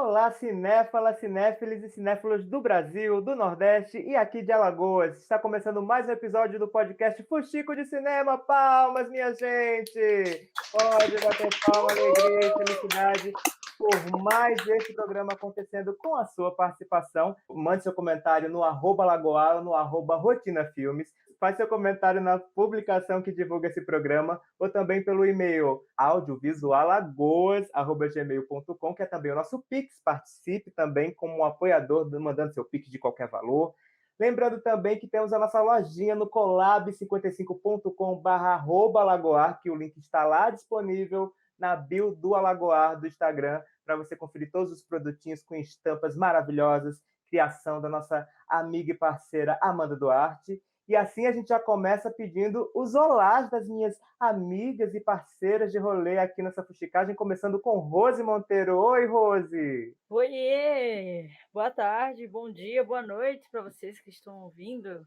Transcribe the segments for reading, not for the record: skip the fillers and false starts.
Olá, cinéfalas, cinéfilos e cinéfilos do Brasil, do Nordeste e aqui de Alagoas. Está começando mais um episódio do podcast Fuxico de Cinema. Palmas, minha gente! Pode bater palma, alegria e felicidade por mais esse programa acontecendo com a sua participação. Mande seu comentário no @lagoala, no @rotinafilmes. Faz seu comentário na publicação que divulga esse programa ou também pelo e-mail audiovisualagoas@gmail.com, que é também o nosso Pix. Participe também como um apoiador, mandando seu Pix de qualquer valor. Lembrando também que temos a nossa lojinha no colab55.com/alagoar, que o link está lá disponível na bio do Alagoar do Instagram, para você conferir todos os produtinhos com estampas maravilhosas, criação da nossa amiga e parceira Amanda Duarte. E assim a gente já começa pedindo os olás das minhas amigas e parceiras de rolê aqui nessa fuxicagem, começando com Rose Monteiro. Oi, Rose! Oiê! Boa tarde, bom dia, boa noite para vocês que estão ouvindo.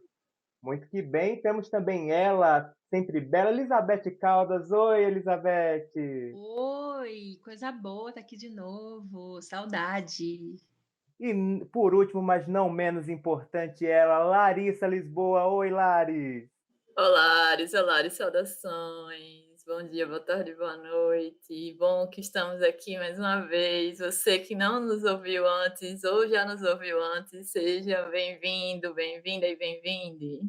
Muito que bem, temos também ela, sempre bela, Elizabeth Caldas. Oi, Elizabeth! Oi, coisa boa tá aqui de novo, saudade. E por último, mas não menos importante, ela, Larissa Lisboa. Oi, Lari! Olá, saudações. Bom dia, boa tarde, boa noite. Bom que estamos aqui mais uma vez. Você que não nos ouviu antes ou já nos ouviu antes, seja bem-vindo, bem-vinda e bem-vinde.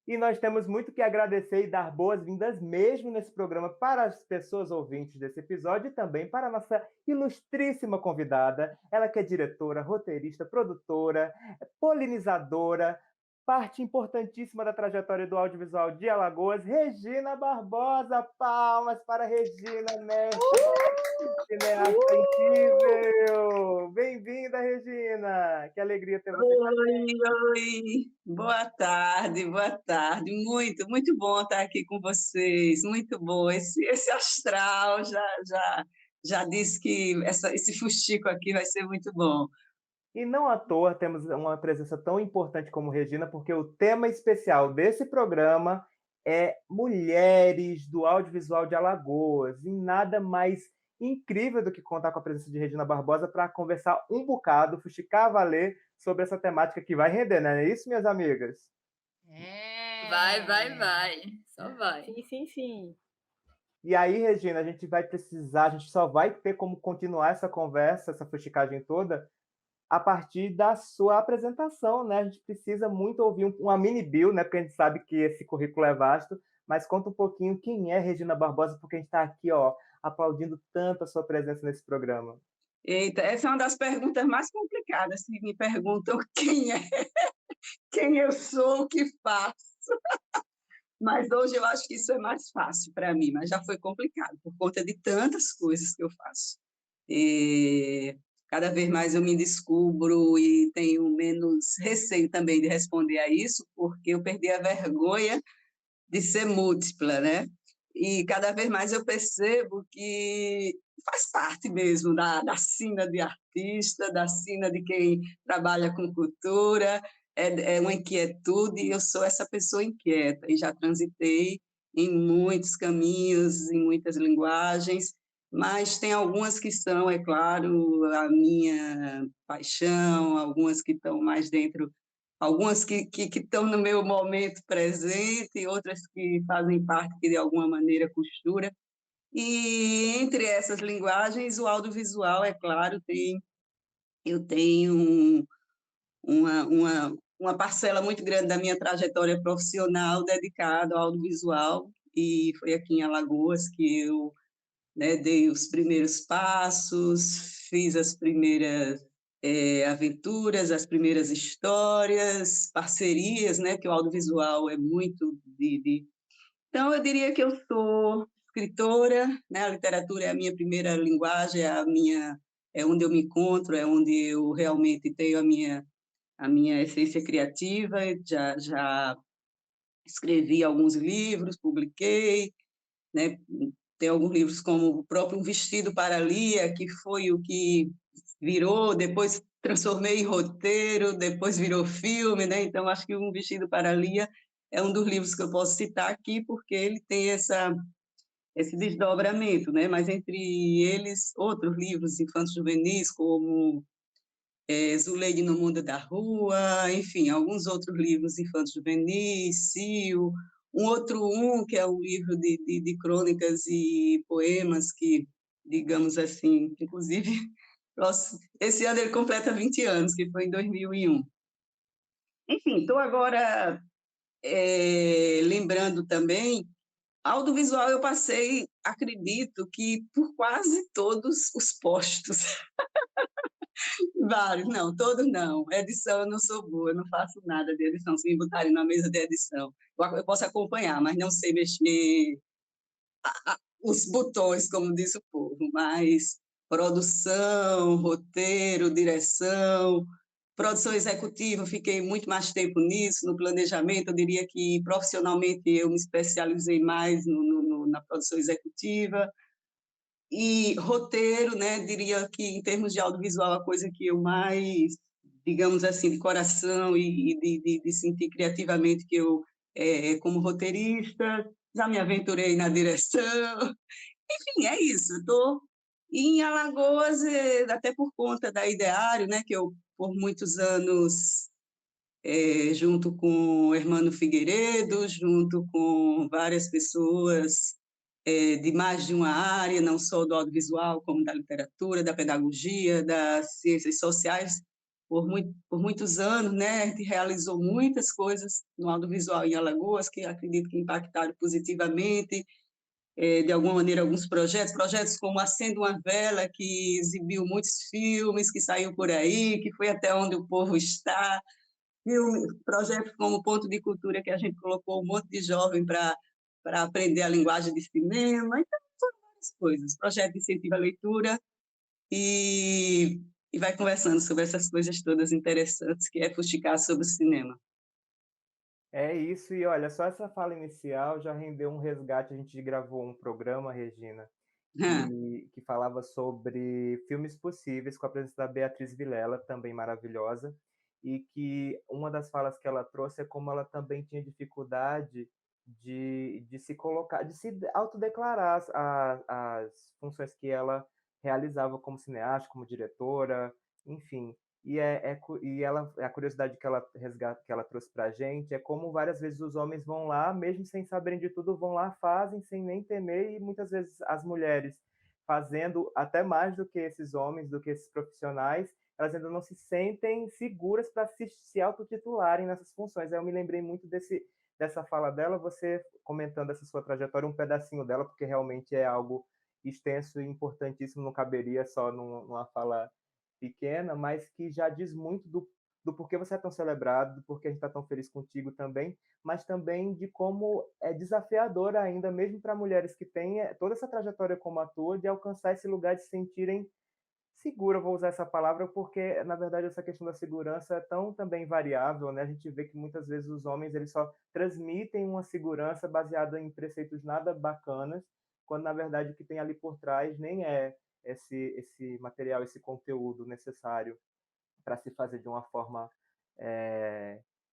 E nós temos muito que agradecer e dar boas-vindas mesmo nesse programa para as pessoas ouvintes desse episódio e também para a nossa ilustríssima convidada, ela que é diretora, roteirista, produtora, polinizadora, parte importantíssima da trajetória do audiovisual de Alagoas, Regina Barbosa. Palmas para Regina, mestre, cineasta incrível! Bem-vinda, Regina! Que alegria ter você. Oi, boa tarde, boa tarde. Muito bom estar aqui com vocês, muito bom. Esse astral já disse que esse fuxico aqui vai ser muito bom. E não à toa temos uma presença tão importante como Regina, porque o tema especial desse programa é mulheres do audiovisual de Alagoas. E nada mais incrível do que contar com a presença de Regina Barbosa para conversar um bocado, fuxicar a valer sobre essa temática que vai render, não é isso, minhas amigas? Vai. Só vai. Sim. E aí, Regina, a gente só vai ter como continuar essa conversa, essa fuxicagem toda, a partir da sua apresentação, né? A gente precisa muito ouvir uma mini bio, né? Porque a gente sabe que esse currículo é vasto, mas conta um pouquinho quem é Regina Barbosa, porque a gente está aqui, ó, aplaudindo tanto a sua presença nesse programa. Eita, essa é uma das perguntas mais complicadas, que me perguntam quem é, quem eu sou, o que faço. Mas hoje eu acho que isso é mais fácil para mim, mas já foi complicado, por conta de tantas coisas que eu faço. Cada vez mais eu me descubro e tenho menos receio também de responder a isso, porque eu perdi a vergonha de ser múltipla, né? E cada vez mais eu percebo que faz parte mesmo da sina de artista, da sina de quem trabalha com cultura, é uma inquietude, e eu sou essa pessoa inquieta, e já transitei em muitos caminhos, em muitas linguagens, mas tem algumas que são, é claro, a minha paixão, algumas que estão mais dentro, algumas que estão no meu momento presente, outras que fazem parte, que de alguma maneira costura. E entre essas linguagens, o audiovisual, é claro, eu tenho uma parcela muito grande da minha trajetória profissional dedicada ao audiovisual, e foi aqui em Alagoas que eu, né, dei os primeiros passos, fiz as primeiras aventuras, as primeiras histórias, parcerias, né, que o audiovisual é muito Então, eu diria que eu sou escritora, né, a literatura é a minha primeira linguagem, é onde eu me encontro, é onde eu realmente tenho a minha essência criativa. Já escrevi alguns livros, publiquei, né? Tem alguns livros como o próprio Um Vestido para Lia, que foi o que virou, depois transformei em roteiro, depois virou filme, né? Então, acho que Um Vestido para Lia é um dos livros que eu posso citar aqui, porque ele tem esse desdobramento, né? Mas entre eles, outros livros infantos juvenis, como Zuleide no Mundo da Rua, enfim, alguns outros livros infantos juvenis, Cio, que é um livro de crônicas e poemas que, digamos assim, inclusive, esse ano ele completa 20 anos, que foi em 2001. Enfim, estou agora lembrando também, audiovisual eu passei, acredito que por quase todos os postos. Vários, não, todos não. Edição eu não sou boa, eu não faço nada de edição. Se me botarem na mesa de edição, eu posso acompanhar, mas não sei mexer os botões, como diz o povo. Mas produção, roteiro, direção, produção executiva, fiquei muito mais tempo nisso, no planejamento. Eu diria que profissionalmente eu me especializei mais na produção executiva. E roteiro, né, diria que em termos de audiovisual a coisa que eu mais, digamos assim, de coração e de sentir criativamente que eu, como roteirista, já me aventurei na direção. Enfim, é isso. Estou em Alagoas, até por conta da Ideário, né, que eu, por muitos anos, junto com o Hermano Figueiredo, junto com várias pessoas de mais de uma área, não só do audiovisual, como da literatura, da pedagogia, das ciências sociais, por muitos anos, né, a gente realizou muitas coisas no audiovisual em Alagoas, que acredito que impactaram positivamente, de alguma maneira, alguns projetos como Acenda uma Vela, que exibiu muitos filmes, que saiu por aí, que foi até onde o povo está, projetos como Ponto de Cultura, que a gente colocou um monte de jovem para aprender a linguagem de cinema, então foram várias coisas. Projeto de incentivo à leitura e vai conversando sobre essas coisas todas interessantes, que é fuxicar sobre o cinema. É isso, e olha, só essa fala inicial já rendeu um resgate. A gente gravou um programa, Regina, que falava sobre filmes possíveis, com a presença da Beatriz Vilela, também maravilhosa, e que uma das falas que ela trouxe é como ela também tinha dificuldade de se colocar, de se autodeclarar as funções que ela realizava como cineasta, como diretora, enfim. E ela, a curiosidade que ela resgata, que ela trouxe para a gente é como várias vezes os homens vão lá, mesmo sem saberem de tudo, vão lá, fazem sem nem temer, e muitas vezes as mulheres fazendo até mais do que esses homens, do que esses profissionais, elas ainda não se sentem seguras para se autotitularem nessas funções. Aí eu me lembrei muito dessa fala dela, você comentando essa sua trajetória, um pedacinho dela, porque realmente é algo extenso e importantíssimo, não caberia só numa fala pequena, mas que já diz muito do porquê você é tão celebrado, do porquê a gente está tão feliz contigo também, mas também de como é desafiador ainda, mesmo para mulheres que têm toda essa trajetória como a tua, de alcançar esse lugar de se sentirem segura, vou usar essa palavra, porque, na verdade, essa questão da segurança é tão também variável, né? A gente vê que muitas vezes os homens eles só transmitem uma segurança baseada em preceitos nada bacanas, quando, na verdade, o que tem ali por trás nem é esse material, esse conteúdo necessário para se fazer de uma forma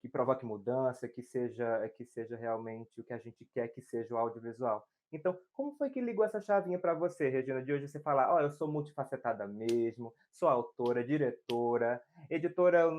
que provoque mudança, que seja realmente o que a gente quer que seja o audiovisual. Então, como foi que ligou essa chavinha para você, Regina, de hoje você falar, eu sou multifacetada mesmo, sou autora, diretora, editora,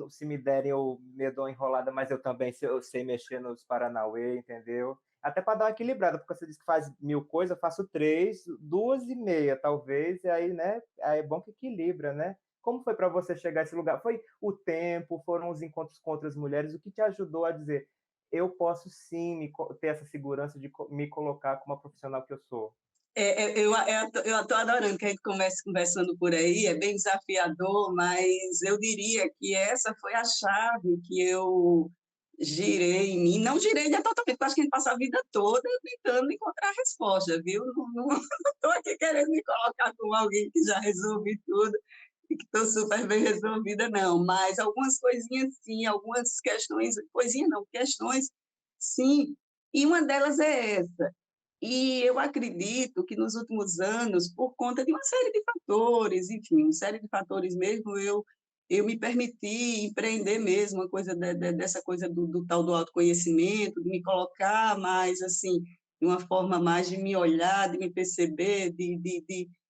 se me derem eu me dou uma enrolada, mas eu também eu sei mexer nos Paranauê, entendeu? Até para dar uma equilibrada, porque você disse que faz 1000 coisas, eu faço 3, 2,5 talvez, e aí, né, aí é bom que equilibra, né? Como foi para você chegar a esse lugar? Foi o tempo, foram os encontros com outras mulheres, o que te ajudou a dizer, eu posso sim ter essa segurança de me colocar como a profissional que eu sou? Eu estou adorando que a gente comece conversando por aí, é bem desafiador, mas eu diria que essa foi a chave que eu girei em mim. Não girei ainda totalmente, porque acho que a gente passa a vida toda tentando encontrar a resposta, viu? Não estou aqui querendo me colocar como alguém que já resolvi tudo e que estou super bem resolvida, não. Mas algumas coisinhas sim, algumas questões, coisinhas não, questões sim. E uma delas é essa. E eu acredito que nos últimos anos, por conta de uma série de fatores, enfim, uma série de fatores mesmo, eu me permiti empreender mesmo uma coisa dessa coisa do tal do autoconhecimento, de me colocar mais assim de uma forma mais de me olhar, de me perceber,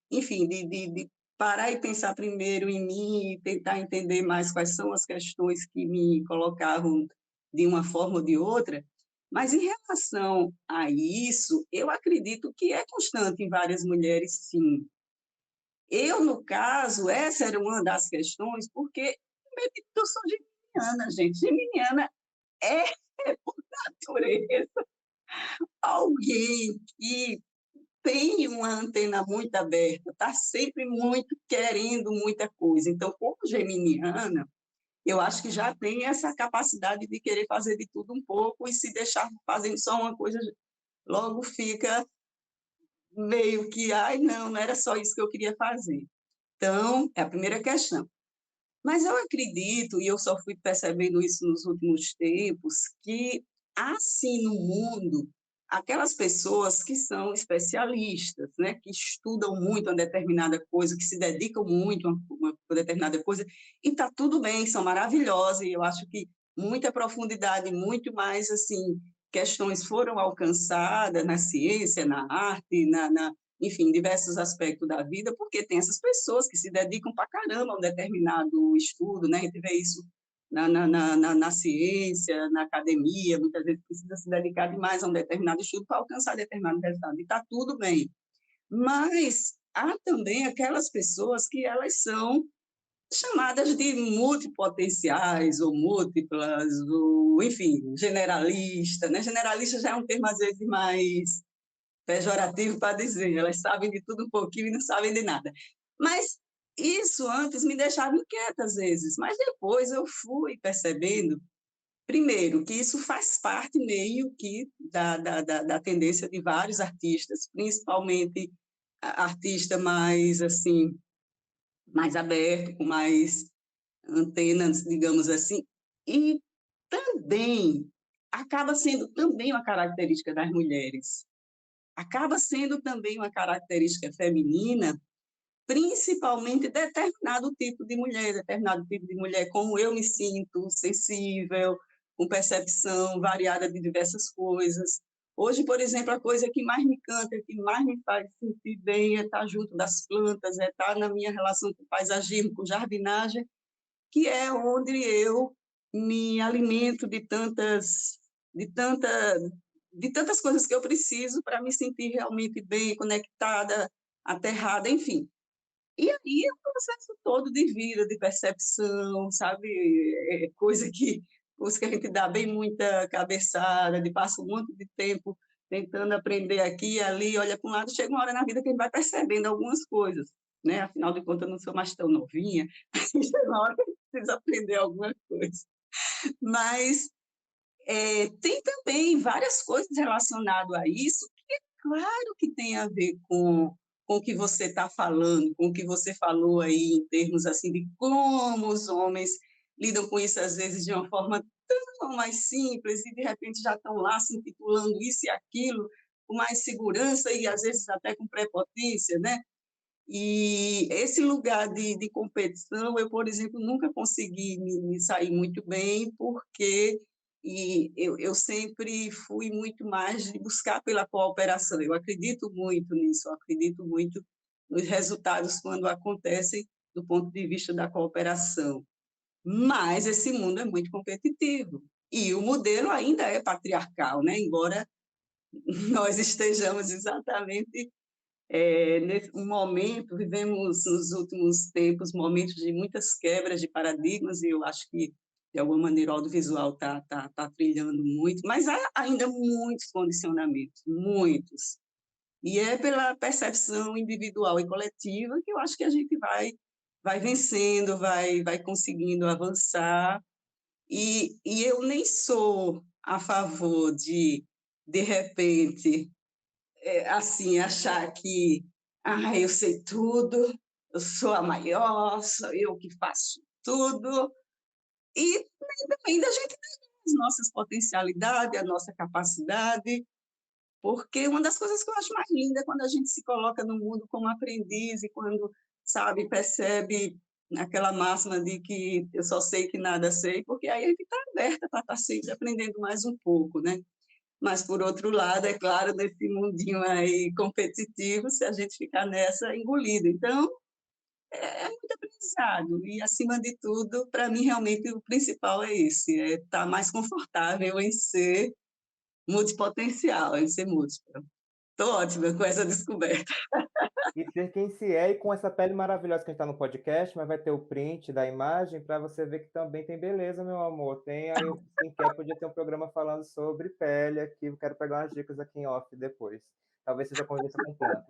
enfim, de parar e pensar primeiro em mim e tentar entender mais quais são as questões que me colocavam de uma forma ou de outra. Mas, em relação a isso, eu acredito que é constante em várias mulheres, sim. Eu, no caso, essa era uma das questões, porque eu sou geminiana, gente. Geminiana é, por natureza, alguém que tem uma antena muito aberta, está sempre muito querendo muita coisa. Então, como geminiana, eu acho que já tem essa capacidade de querer fazer de tudo um pouco e se deixar fazendo só uma coisa, logo fica meio que, ai, não era só isso que eu queria fazer. Então, é a primeira questão. Mas eu acredito, e eu só fui percebendo isso nos últimos tempos, que há sim no mundo aquelas pessoas que são especialistas, né, que estudam muito uma determinada coisa, que se dedicam muito a uma determinada coisa, e está tudo bem, são maravilhosas, e eu acho que muita profundidade, muito mais assim, questões foram alcançadas na ciência, na arte, enfim, diversos aspectos da vida, porque tem essas pessoas que se dedicam para caramba a um determinado estudo, né? A gente vê isso na ciência, na academia, muitas vezes precisa se dedicar demais a um determinado estudo para alcançar determinado resultado, e está tudo bem. Mas há também aquelas pessoas que elas são chamadas de multipotenciais ou múltiplas, ou, enfim, generalista, né? Generalista já é um termo, às vezes, mais pejorativo para dizer, elas sabem de tudo um pouquinho e não sabem de nada. Mas isso antes me deixava inquieta às vezes, mas depois eu fui percebendo, primeiro, que isso faz parte meio que da tendência de vários artistas, principalmente artista mais, assim, mais aberto, com mais antenas, digamos assim, e também acaba sendo também uma característica das mulheres, acaba sendo também uma característica feminina, principalmente determinado tipo de mulher, como eu me sinto, sensível, com percepção variada de diversas coisas. Hoje, por exemplo, a coisa que mais me canta, que mais me faz sentir bem é estar junto das plantas, é estar na minha relação com o paisagismo, com jardinagem, que é onde eu me alimento de tanta, de tantas coisas que eu preciso para me sentir realmente bem, conectada, aterrada, enfim. E aí é um processo todo de vida, de percepção, sabe? Coisa que a gente dá bem muita cabeçada, de passa um monte de tempo tentando aprender aqui e ali, olha para um lado, chega uma hora na vida que a gente vai percebendo algumas coisas, né? Afinal de contas, eu não sou mais tão novinha, chega uma hora que a gente precisa aprender alguma coisa. Mas tem também várias coisas relacionadas a isso, que é claro que tem a ver com o que você está falando, com o que você falou aí em termos assim de como os homens lidam com isso às vezes de uma forma tão mais simples e de repente já estão lá se intitulando isso e aquilo com mais segurança e às vezes até com prepotência, né? E esse lugar de competição, eu, por exemplo, nunca consegui me sair muito bem, porque eu sempre fui muito mais de buscar pela cooperação. Eu acredito muito nisso, eu acredito muito nos resultados quando acontecem do ponto de vista da cooperação. Mas esse mundo é muito competitivo. E o modelo ainda é patriarcal, né? Embora nós estejamos exatamente nesse momento, vivemos nos últimos tempos momentos de muitas quebras de paradigmas, e eu acho que, de alguma maneira, o audiovisual tá trilhando muito, mas há ainda muitos condicionamentos, muitos. E é pela percepção individual e coletiva que eu acho que a gente vai vencendo, vai conseguindo avançar, e eu nem sou a favor de repente, assim, achar que eu sei tudo, eu sou a maior, sou eu que faço tudo, e também da gente ter as nossas potencialidades, a nossa capacidade, porque uma das coisas que eu acho mais linda é quando a gente se coloca no mundo como aprendiz e quando, sabe, percebe aquela máxima de que eu só sei que nada sei, porque aí a gente está aberta para estar sempre aprendendo mais um pouco, né? mas, por outro lado, é claro, nesse mundinho aí competitivo, se a gente ficar nessa, engolido. Então, é muito aprendizado. E, acima de tudo, para mim, realmente, o principal é esse, é estar mais confortável em ser multipotencial, em ser múltipla. Estou ótima com essa descoberta. E ser quem se é, e com essa pele maravilhosa que a gente está no podcast, mas vai ter o print da imagem para você ver que também tem beleza, meu amor. Tem aí o Skincare, podia ter um programa falando sobre pele aqui. Eu quero pegar umas dicas aqui em off depois. Talvez seja conversa com planta.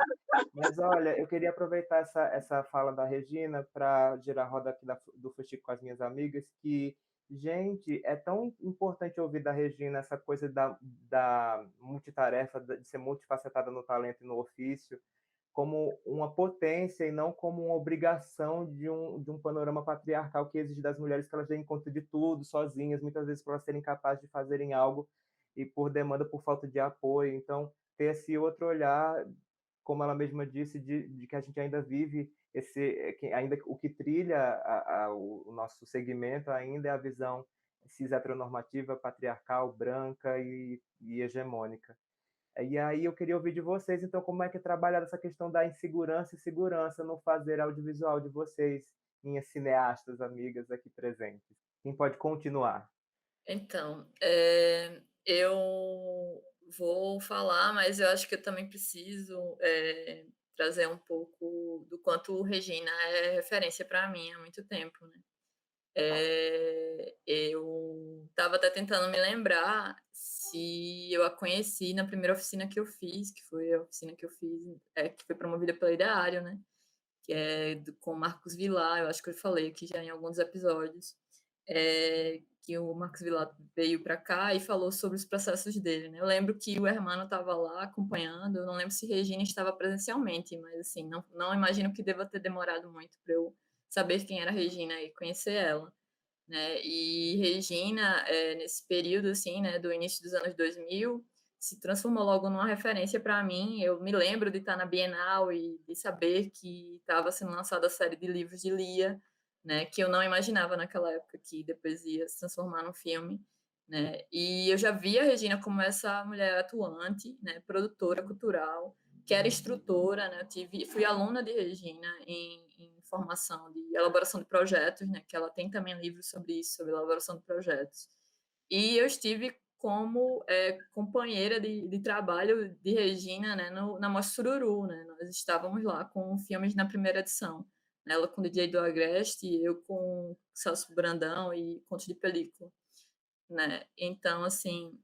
Mas olha, eu queria aproveitar essa fala da Regina para girar a roda aqui do Fuxico com as minhas amigas, que, gente, é tão importante ouvir da Regina essa coisa da multitarefa, de ser multifacetada no talento e no ofício, como uma potência e não como uma obrigação de um panorama patriarcal que exige das mulheres que elas deem conta de tudo, sozinhas, muitas vezes por elas serem capazes de fazerem algo e por demanda, por falta de apoio. Então, ter esse outro olhar, como ela mesma disse, de que a gente ainda vive ainda o que trilha o nosso segmento ainda é a visão cis heteronormativa, patriarcal, branca e hegemônica. E aí eu queria ouvir de vocês, então, como é que é trabalhar essa questão da insegurança e segurança no fazer audiovisual de vocês, minhas cineastas amigas aqui presentes. Quem pode continuar? Então, eu vou falar, mas eu acho que eu também preciso trazer um pouco do quanto Regina é referência para mim há muito tempo, né? Eu estava até tentando me lembrar se eu a conheci na primeira oficina que eu fiz, que foi a oficina que eu fiz, que foi promovida pela Ideário, né? Que é com Marcos Villar, eu acho que eu falei aqui já em alguns episódios, que o Marcos Villar veio para cá e falou sobre os processos dele, né? Eu lembro que o Hermano estava lá acompanhando, eu não lembro se Regina estava presencialmente, mas assim, não imagino que deva ter demorado muito para eu saber quem era Regina e conhecer ela, né? E Regina, nesse período assim, né, do início dos anos 2000, se transformou logo numa referência para mim. Eu me lembro de estar na Bienal e de saber que estava sendo lançada a série de livros de Lia, né, que eu não imaginava naquela época que depois ia se transformar num filme, né? E eu já via a Regina como essa mulher atuante, né, produtora cultural, que era instrutora, né? Fui aluna de Regina em formação de elaboração de projetos, né? Que ela tem também livros sobre isso, sobre elaboração de projetos. E eu estive como companheira de trabalho de Regina, né, na Mostra Sururu, né? Nós estávamos lá com filmes na primeira edição, né? Ela com DJ do Agreste e eu com Celso Brandão e Contos de Película, né? Então, assim,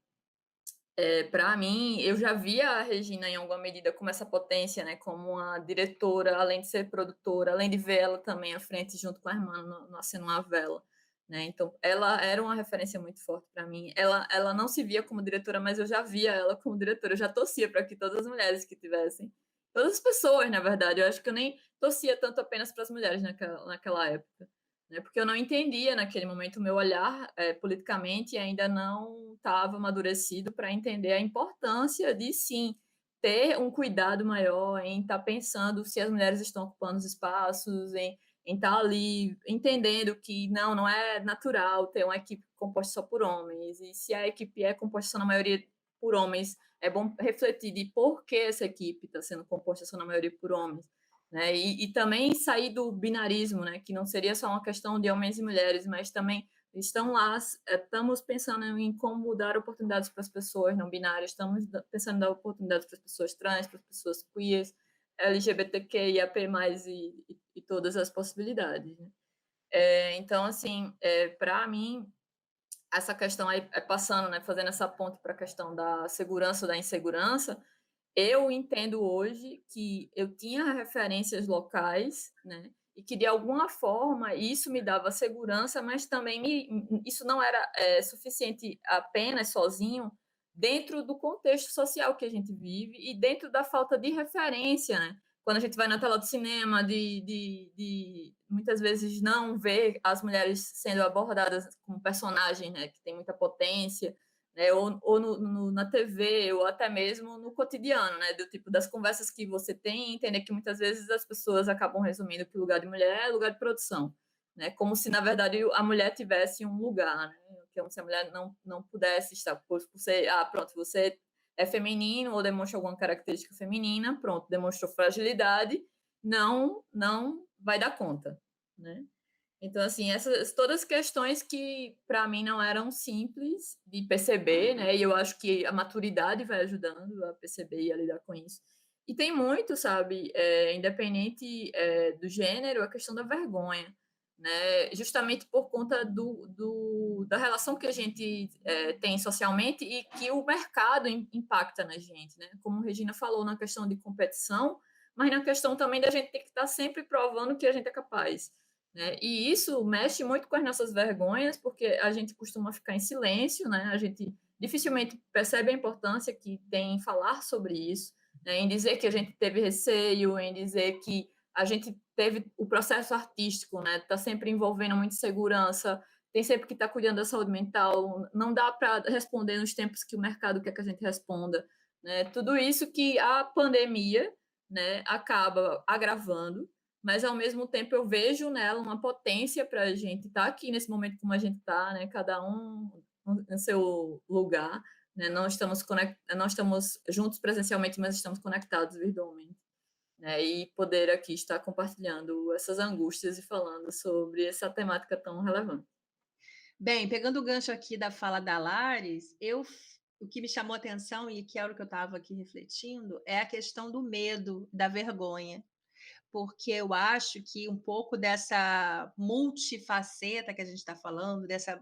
para mim, eu já via a Regina em alguma medida como essa potência, né, como uma diretora, além de ser produtora, além de ver ela também à frente junto com a irmã no Acendo uma Vela, né? Então, ela era uma referência muito forte para mim. Ela não se via como diretora, mas eu já via ela como diretora. Eu já torcia para que todas as mulheres que tivessem, todas as pessoas, na verdade, eu acho que eu nem torcia tanto apenas para as mulheres naquela época, né? Porque eu não entendia naquele momento, o meu olhar politicamente ainda não estava amadurecido para entender a importância de, sim, ter um cuidado maior em estar pensando se as mulheres estão ocupando os espaços, em estar ali entendendo que não é natural ter uma equipe composta só por homens, e se a equipe é composta só na maioria por homens, é bom refletir de por que essa equipe está sendo composta só na maioria por homens, né? E também sair do binarismo, né? Que não seria só uma questão de homens e mulheres, mas também estamos pensando em como dar oportunidades para as pessoas não binárias, estamos pensando em dar oportunidades para as pessoas trans, para as pessoas queers, LGBTQIAP+, e todas as possibilidades, né? Então, assim, para mim, essa questão aí, passando, né, fazendo essa ponte para a questão da segurança ou da insegurança, eu entendo hoje que eu tinha referências locais, né, e que de alguma forma isso me dava segurança, mas também isso não era suficiente apenas sozinho dentro do contexto social que a gente vive e dentro da falta de referência, né? Quando a gente vai na tela do cinema, de muitas vezes não ver as mulheres sendo abordadas como personagens, né, que tem muita potência, né, ou na TV, ou até mesmo no cotidiano, né, do tipo das conversas que você tem, entender que muitas vezes as pessoas acabam resumindo que o lugar de mulher é lugar de produção, né, como se, na verdade, a mulher tivesse um lugar, né, como se a mulher não pudesse estar, por ser, pronto, você é feminino ou demonstra alguma característica feminina, pronto, demonstrou fragilidade, não vai dar conta, né? Então, assim, essas todas questões que, para mim, não eram simples de perceber, né? E eu acho que a maturidade vai ajudando a perceber e a lidar com isso. E tem muito, sabe, independente do gênero, a questão da vergonha, né? Justamente por conta da relação que a gente tem socialmente e que o mercado impacta na gente, né? Como a Regina falou, na questão de competição, mas na questão também da gente ter que estar sempre provando que a gente é capaz, né? E isso mexe muito com as nossas vergonhas, porque a gente costuma ficar em silêncio, né? A gente dificilmente percebe a importância que tem em falar sobre isso, né? Em dizer que a gente teve receio, em dizer que a gente teve o processo artístico, né? Está sempre envolvendo muita segurança, tem sempre que estar cuidando da saúde mental, não dá para responder nos tempos que o mercado quer que a gente responda, né? Tudo isso que a pandemia, né, acaba agravando, mas ao mesmo tempo eu vejo nela uma potência para a gente estar aqui nesse momento como a gente está, né? Cada um no seu lugar, né? Não estamos juntos presencialmente, mas estamos conectados virtualmente, né? E poder aqui estar compartilhando essas angústias e falando sobre essa temática tão relevante. Bem, pegando o gancho aqui da fala da Lares, o que me chamou a atenção e que era o que eu estava aqui refletindo é a questão do medo, da vergonha. Porque eu acho que um pouco dessa multifaceta que a gente está falando, dessa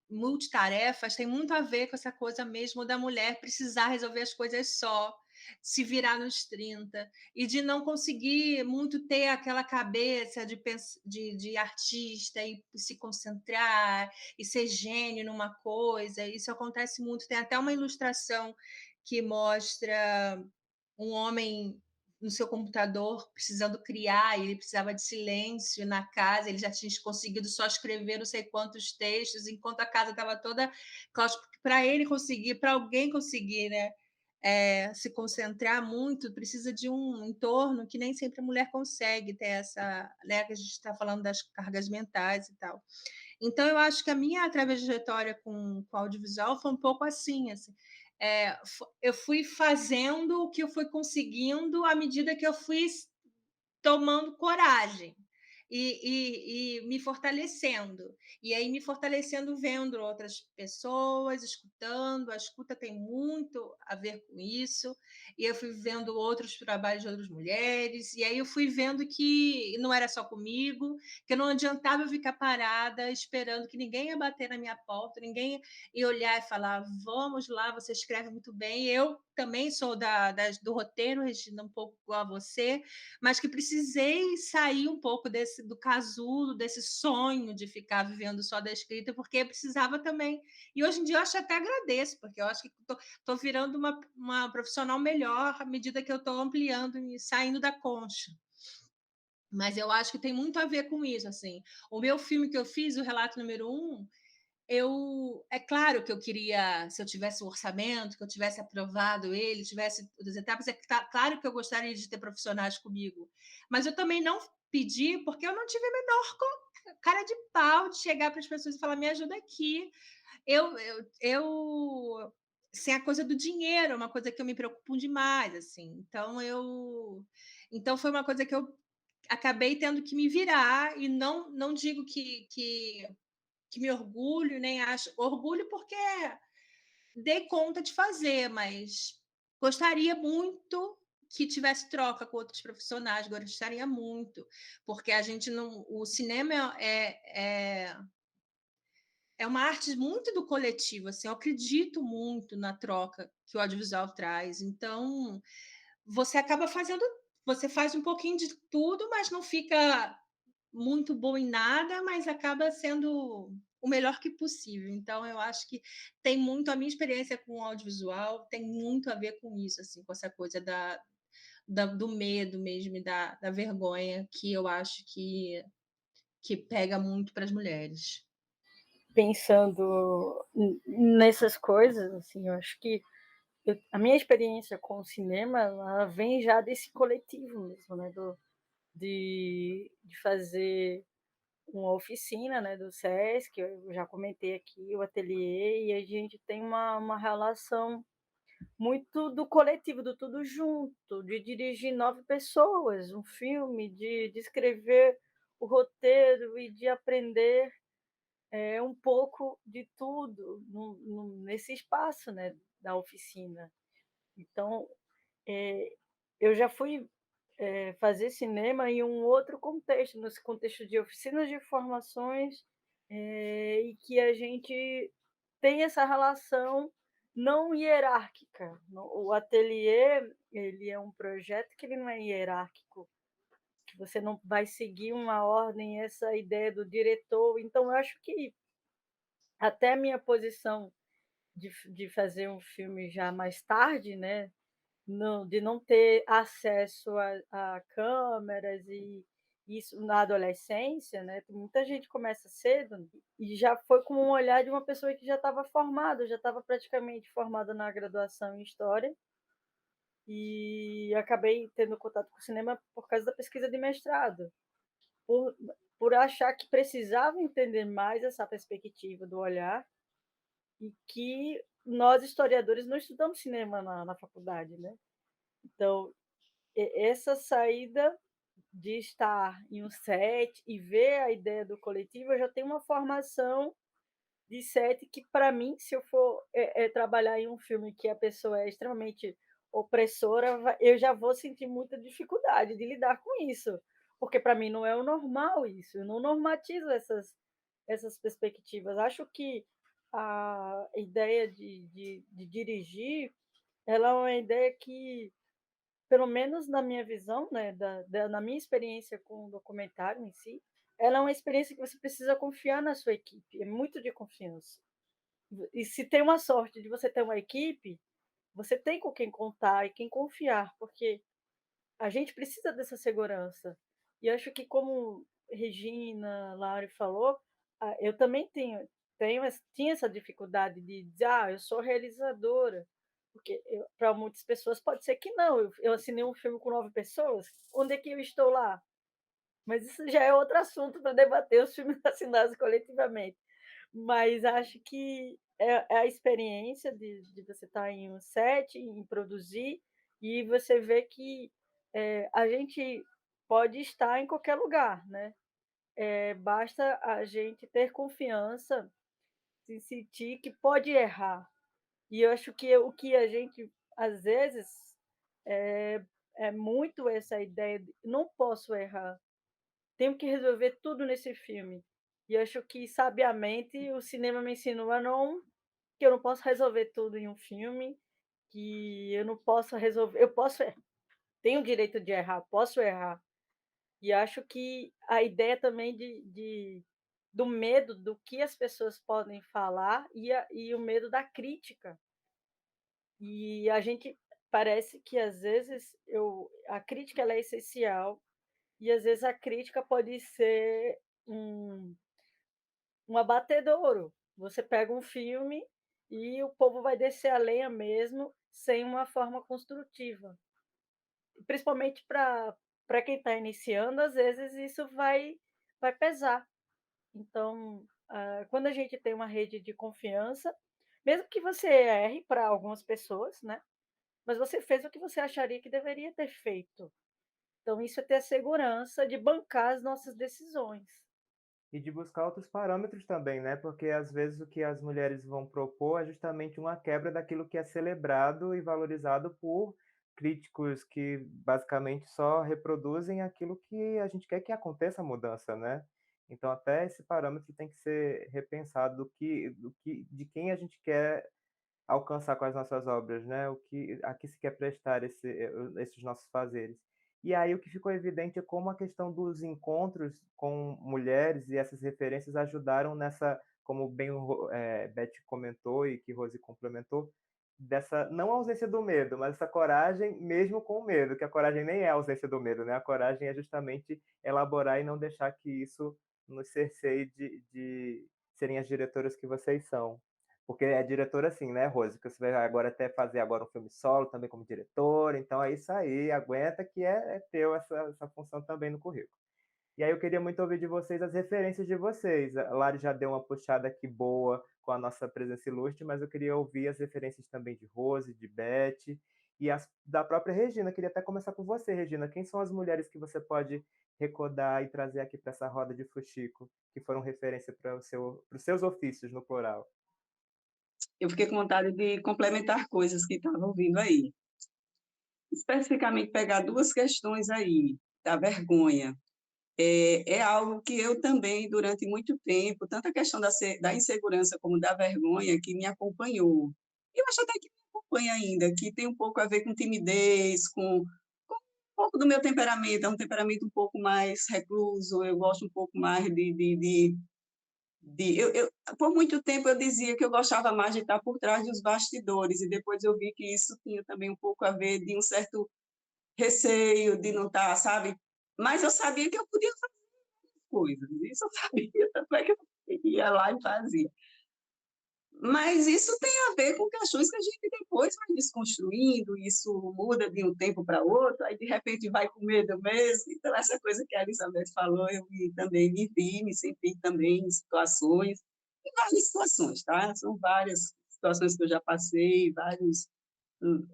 multitarefas, tem muito a ver com essa coisa mesmo da mulher precisar resolver as coisas só, se virar nos 30, e de não conseguir muito ter aquela cabeça de artista e se concentrar e ser gênio numa coisa. Isso acontece muito. Tem até uma ilustração que mostra um homem no seu computador precisando criar, e ele precisava de silêncio na casa, ele já tinha conseguido só escrever não sei quantos textos, enquanto a casa estava toda... Para ele conseguir, para alguém conseguir, né, se concentrar muito, precisa de um entorno que nem sempre a mulher consegue ter essa, né, que a gente está falando das cargas mentais e tal. Então, eu acho que a minha trajetória com audiovisual foi um pouco assim, eu fui fazendo o que eu fui conseguindo à medida que eu fui tomando coragem e me fortalecendo. E aí me fortalecendo vendo outras pessoas, escutando. A escuta tem muito a ver com isso. E eu fui vendo outros trabalhos de outras mulheres. E aí eu fui vendo que não era só comigo, que não adiantava eu ficar parada esperando que ninguém ia bater na minha porta, ninguém ia olhar e falar: vamos lá, você escreve muito bem. Eu também sou do roteiro, Regina, um pouco igual a você, mas que precisei sair um pouco do casulo, desse sonho de ficar vivendo só da escrita, porque precisava também. E hoje em dia eu até agradeço, porque eu acho que estou virando uma profissional melhor à medida que eu estou ampliando e saindo da concha. Mas eu acho que tem muito a ver com isso. Assim. O meu filme que eu fiz, o Relato Número 1, é claro que eu queria, se eu tivesse um orçamento, que eu tivesse aprovado ele, tivesse todas as etapas, claro que eu gostaria de ter profissionais comigo, mas eu também não pedi porque eu não tive a menor cara de pau de chegar para as pessoas e falar: me ajuda aqui. Sem a coisa do dinheiro, é uma coisa que eu me preocupo demais, assim. Então foi uma coisa que eu acabei tendo que me virar, e não digo que me orgulho, nem acho orgulho, porque dei conta de fazer, mas gostaria muito que tivesse troca com outros profissionais, gostaria muito, porque a gente não... O cinema é uma arte muito do coletivo, assim, eu acredito muito na troca que o audiovisual traz. Então, você faz um pouquinho de tudo, mas não fica muito bom em nada, mas acaba sendo o melhor que possível. Então, eu acho que tem muito... A minha experiência com o audiovisual tem muito a ver com isso, assim, com essa coisa do medo mesmo, e da vergonha, que eu acho que pega muito para as mulheres. Pensando nessas coisas, assim, eu acho que a minha experiência com o cinema, ela vem já desse coletivo mesmo, né? De fazer uma oficina, né, do SESC, eu já comentei aqui, o ateliê, e a gente tem uma relação muito do coletivo, do tudo junto, de dirigir 9 pessoas, um filme, de escrever o roteiro e de aprender, um pouco de tudo nesse espaço, né, da oficina. Então, eh, eu já fui, fazer cinema em um outro contexto, nesse contexto de oficinas de formações, e que a gente tem essa relação não hierárquica. O ateliê, ele é um projeto que ele não é hierárquico, que você não vai seguir uma ordem, essa ideia do diretor. Então eu acho que até a minha posição de fazer um filme já mais tarde, né, de não ter acesso a câmeras e isso na adolescência, né, muita gente começa cedo e já foi com um olhar de uma pessoa que já estava formada, já estava praticamente formada na graduação em história, e acabei tendo contato com o cinema por causa da pesquisa de mestrado, por por achar que precisava entender mais essa perspectiva do olhar, e que nós historiadores não estudamos cinema na faculdade, né. Então, essa saída de estar em um set e ver a ideia do coletivo, eu já tenho uma formação de set que, para mim, se eu for, trabalhar em um filme que a pessoa é extremamente opressora, eu já vou sentir muita dificuldade de lidar com isso, porque para mim não é o normal isso, eu não normatizo essas perspectivas. Acho que a ideia de dirigir, ela é uma ideia que, pelo menos na minha visão, né, na minha experiência com o documentário em si, ela é uma experiência que você precisa confiar na sua equipe, é muito de confiança. E se tem uma sorte de você ter uma equipe, você tem com quem contar e quem confiar, porque a gente precisa dessa segurança. E acho que, como Regina, Laure falou, eu também tinha essa dificuldade de dizer: "Ah, eu sou realizadora", porque para muitas pessoas pode ser que não, eu assinei um filme com 9 pessoas, onde é que eu estou lá? Mas isso já é outro assunto para debater os filmes assinados coletivamente. Mas acho que é a experiência de você estar em um set, em produzir, e você vê que, a gente pode estar em qualquer lugar, né. Basta a gente ter confiança, se sentir que pode errar. E eu acho que o que a gente, às vezes, é é muito essa ideia de: "Não posso errar, tenho que resolver tudo nesse filme". E acho que, sabiamente, o cinema me ensinou a não que eu não posso resolver tudo em um filme, que eu não posso resolver eu posso tenho o direito de errar, posso errar. E acho que a ideia também do medo do que as pessoas podem falar e o medo da crítica. E a gente parece que, às vezes, a crítica ela é essencial, e às vezes a crítica pode ser um um abatedouro. Você pega um filme e o povo vai descer a lenha mesmo, sem uma forma construtiva. Principalmente para quem está iniciando, às vezes isso vai pesar. Então, quando a gente tem uma rede de confiança, mesmo que você erre para algumas pessoas, né, mas você fez o que você acharia que deveria ter feito. Então isso é ter a segurança de bancar as nossas decisões. E de buscar outros parâmetros também, né, porque às vezes o que as mulheres vão propor é justamente uma quebra daquilo que é celebrado e valorizado por críticos que basicamente só reproduzem aquilo que a gente quer que aconteça a mudança, né. Então até esse parâmetro tem que ser repensado do que de quem a gente quer alcançar com as nossas obras, né, o que a que se quer prestar esses nossos fazeres. E aí o que ficou evidente é como a questão dos encontros com mulheres e essas referências ajudaram nessa, como bem Beth comentou e que Rose complementou, dessa não ausência do medo, mas essa coragem mesmo com o medo, que a coragem nem é a ausência do medo, né, a coragem é justamente elaborar e não deixar que isso nos cerceie de serem as diretoras que vocês são. Porque é diretora assim, né, Rose, que você vai agora até fazer agora um filme solo também como diretora, então é isso aí, aguenta que é teu essa função também no currículo. E aí eu queria muito ouvir de vocês as referências de vocês. A Lari já deu uma puxada aqui boa com a nossa presença ilustre, mas eu queria ouvir as referências também de Rose, de Beth e as da própria Regina. Queria até começar com você, Regina. Quem são as mulheres que você pode recordar e trazer aqui para essa roda de fuxico, que foram referência para os seus ofícios no plural? Eu fiquei com vontade de complementar coisas que estavam vindo aí. Especificamente pegar duas questões aí, da vergonha. É algo que eu também, durante muito tempo, tanto a questão da insegurança como da vergonha, que me acompanhou. Eu acho até que me acompanha ainda, que tem um pouco a ver com timidez, com um pouco do meu temperamento, é um temperamento um pouco mais recluso, eu gosto um pouco mais por muito tempo eu dizia que eu gostava mais de estar por trás dos bastidores, e depois eu vi que isso tinha também um pouco a ver de um certo receio de não estar, sabe? Mas eu sabia que eu podia coisas. Isso eu sabia, tanto é que eu ia lá e fazia. Mas isso tem a ver com questões que a gente depois vai desconstruindo, isso muda de um tempo para outro, aí de repente vai com medo mesmo. Então, essa coisa que a Elizabeth falou, também me vi, me senti também em várias situações, tá? São várias situações que eu já passei, vários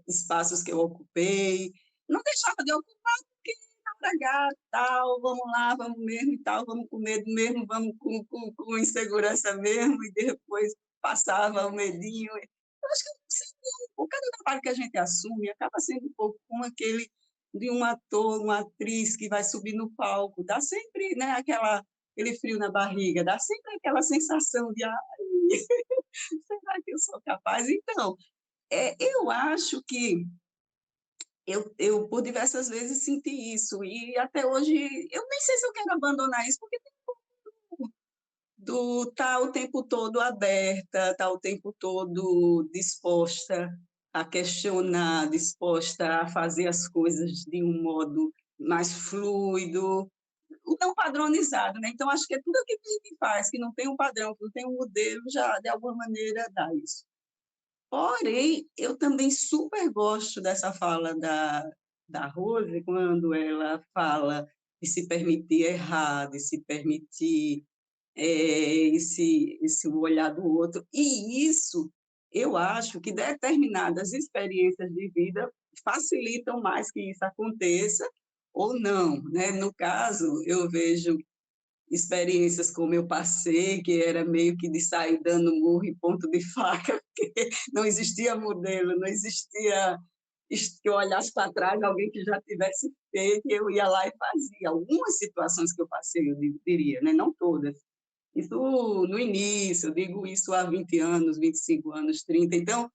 espaços que eu ocupei. Não deixava de ocupar, porque tragar, tal, vamos lá, vamos mesmo e tal, vamos com medo mesmo, vamos com insegurança mesmo, e depois passava o medinho. Eu acho que cada trabalho que a gente assume acaba sendo um pouco como aquele de um ator, uma atriz que vai subir no palco, dá sempre, né, aquele frio na barriga, dá sempre aquela sensação de, ai, será que eu sou capaz? Então, eu acho que eu, por diversas vezes, senti isso, e até hoje, eu nem sei se eu quero abandonar isso, porque tem do tá o tempo todo aberta, tá o tempo todo disposta a questionar, disposta a fazer as coisas de um modo mais fluido, o não padronizado, né? Então, acho que é tudo aquilo que a gente faz, que não tem um padrão, que não tem um modelo, já, de alguma maneira, dá isso. Porém, eu também super gosto dessa fala da Rose, quando ela fala de se permitir errar, de se permitir esse olhar do outro. E isso, eu acho que determinadas experiências de vida facilitam mais que isso aconteça ou não, né? No caso, eu vejo experiências como eu passei, que era meio que de sair dando murro em ponto de faca, porque não existia modelo, não existia que eu olhasse para trás, alguém que já tivesse feito, eu ia lá e fazia. Algumas situações que eu passei, eu diria, né? Não todas. Isso no início, eu digo isso há 20 anos, 25 anos, 30. Então,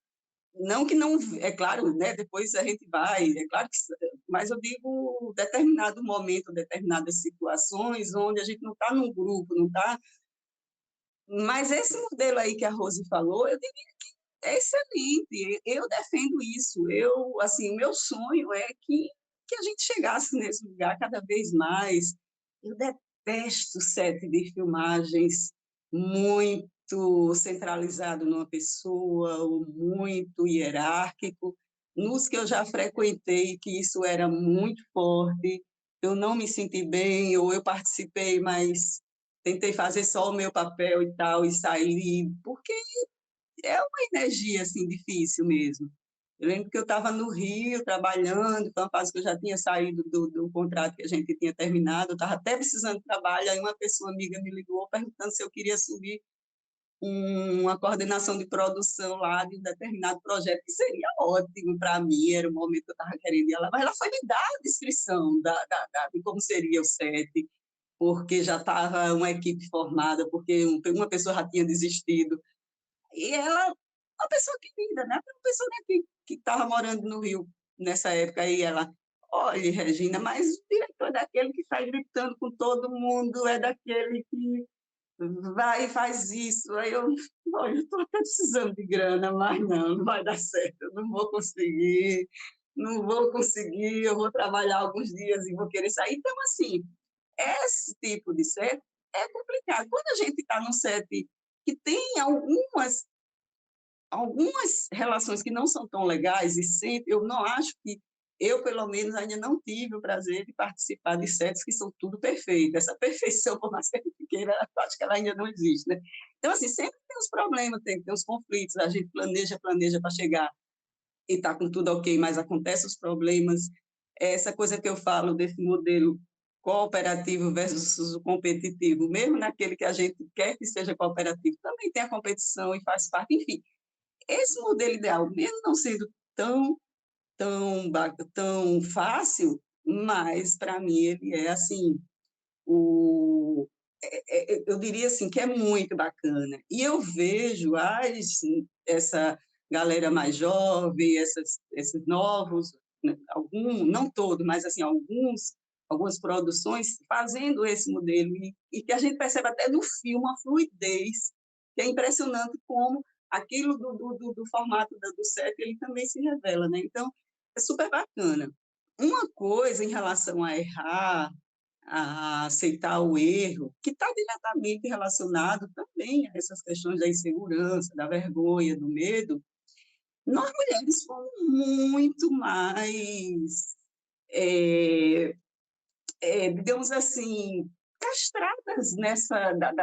não que não, é claro, né, depois a gente vai, é claro que, mas eu digo determinado momento, determinadas situações onde a gente não está num grupo, não está. Mas esse modelo aí que a Rose falou, eu diria que é excelente. Eu defendo isso. Assim, o meu sonho é que a gente chegasse nesse lugar cada vez mais. Eu detesto set de filmagens muito centralizado numa pessoa, ou muito hierárquico. Nos que eu já frequentei, que isso era muito forte, eu não me senti bem, ou eu participei, mas tentei fazer só o meu papel e tal, e saí, porque é uma energia, assim, difícil mesmo. Eu lembro que eu estava no Rio, trabalhando, foi uma fase que eu já tinha saído do contrato que a gente tinha terminado, eu estava até precisando de trabalho, aí uma pessoa amiga me ligou perguntando se eu queria subir uma coordenação de produção lá de um determinado projeto, que seria ótimo para mim, era o momento que eu estava querendo ir lá, mas ela foi me dar a descrição de como seria o set, porque já estava uma equipe formada, porque uma pessoa já tinha desistido, e ela, uma pessoa querida, né? Uma pessoa que estava morando no Rio nessa época, aí ela, olha, Regina, mas o diretor é daquele que sai gritando com todo mundo, é daquele que vai e faz isso. Aí olha, eu estou até precisando de grana, mas não vai dar certo, eu não vou conseguir, eu vou trabalhar alguns dias e vou querer sair. Então, assim, esse tipo de set é complicado. Quando a gente está num set que tem algumas relações que não são tão legais, e sempre, eu não acho que eu, pelo menos, ainda não tive o prazer de participar de sets que são tudo perfeito. Essa perfeição, por mais que a gente queira, eu acho que ela ainda não existe, né? Então, assim, sempre tem os problemas, tem os conflitos, a gente planeja para chegar e está com tudo ok, mas acontecem os problemas. Essa coisa que eu falo desse modelo cooperativo versus o competitivo, mesmo naquele que a gente quer que seja cooperativo, também tem a competição e faz parte, enfim. Esse modelo ideal, mesmo não sendo tão fácil, mas para mim ele é assim, eu diria assim que é muito bacana. E eu vejo essa galera mais jovem, esses novos, né, não todos, mas assim algumas produções fazendo esse modelo e que a gente percebe até no filme uma fluidez que é impressionante como aquilo do formato do set ele também se revela, né? Então é super bacana. Uma coisa em relação a errar, a aceitar o erro, que está diretamente relacionado também a essas questões da insegurança, da vergonha, do medo, nós mulheres fomos muito mais, digamos assim, castradas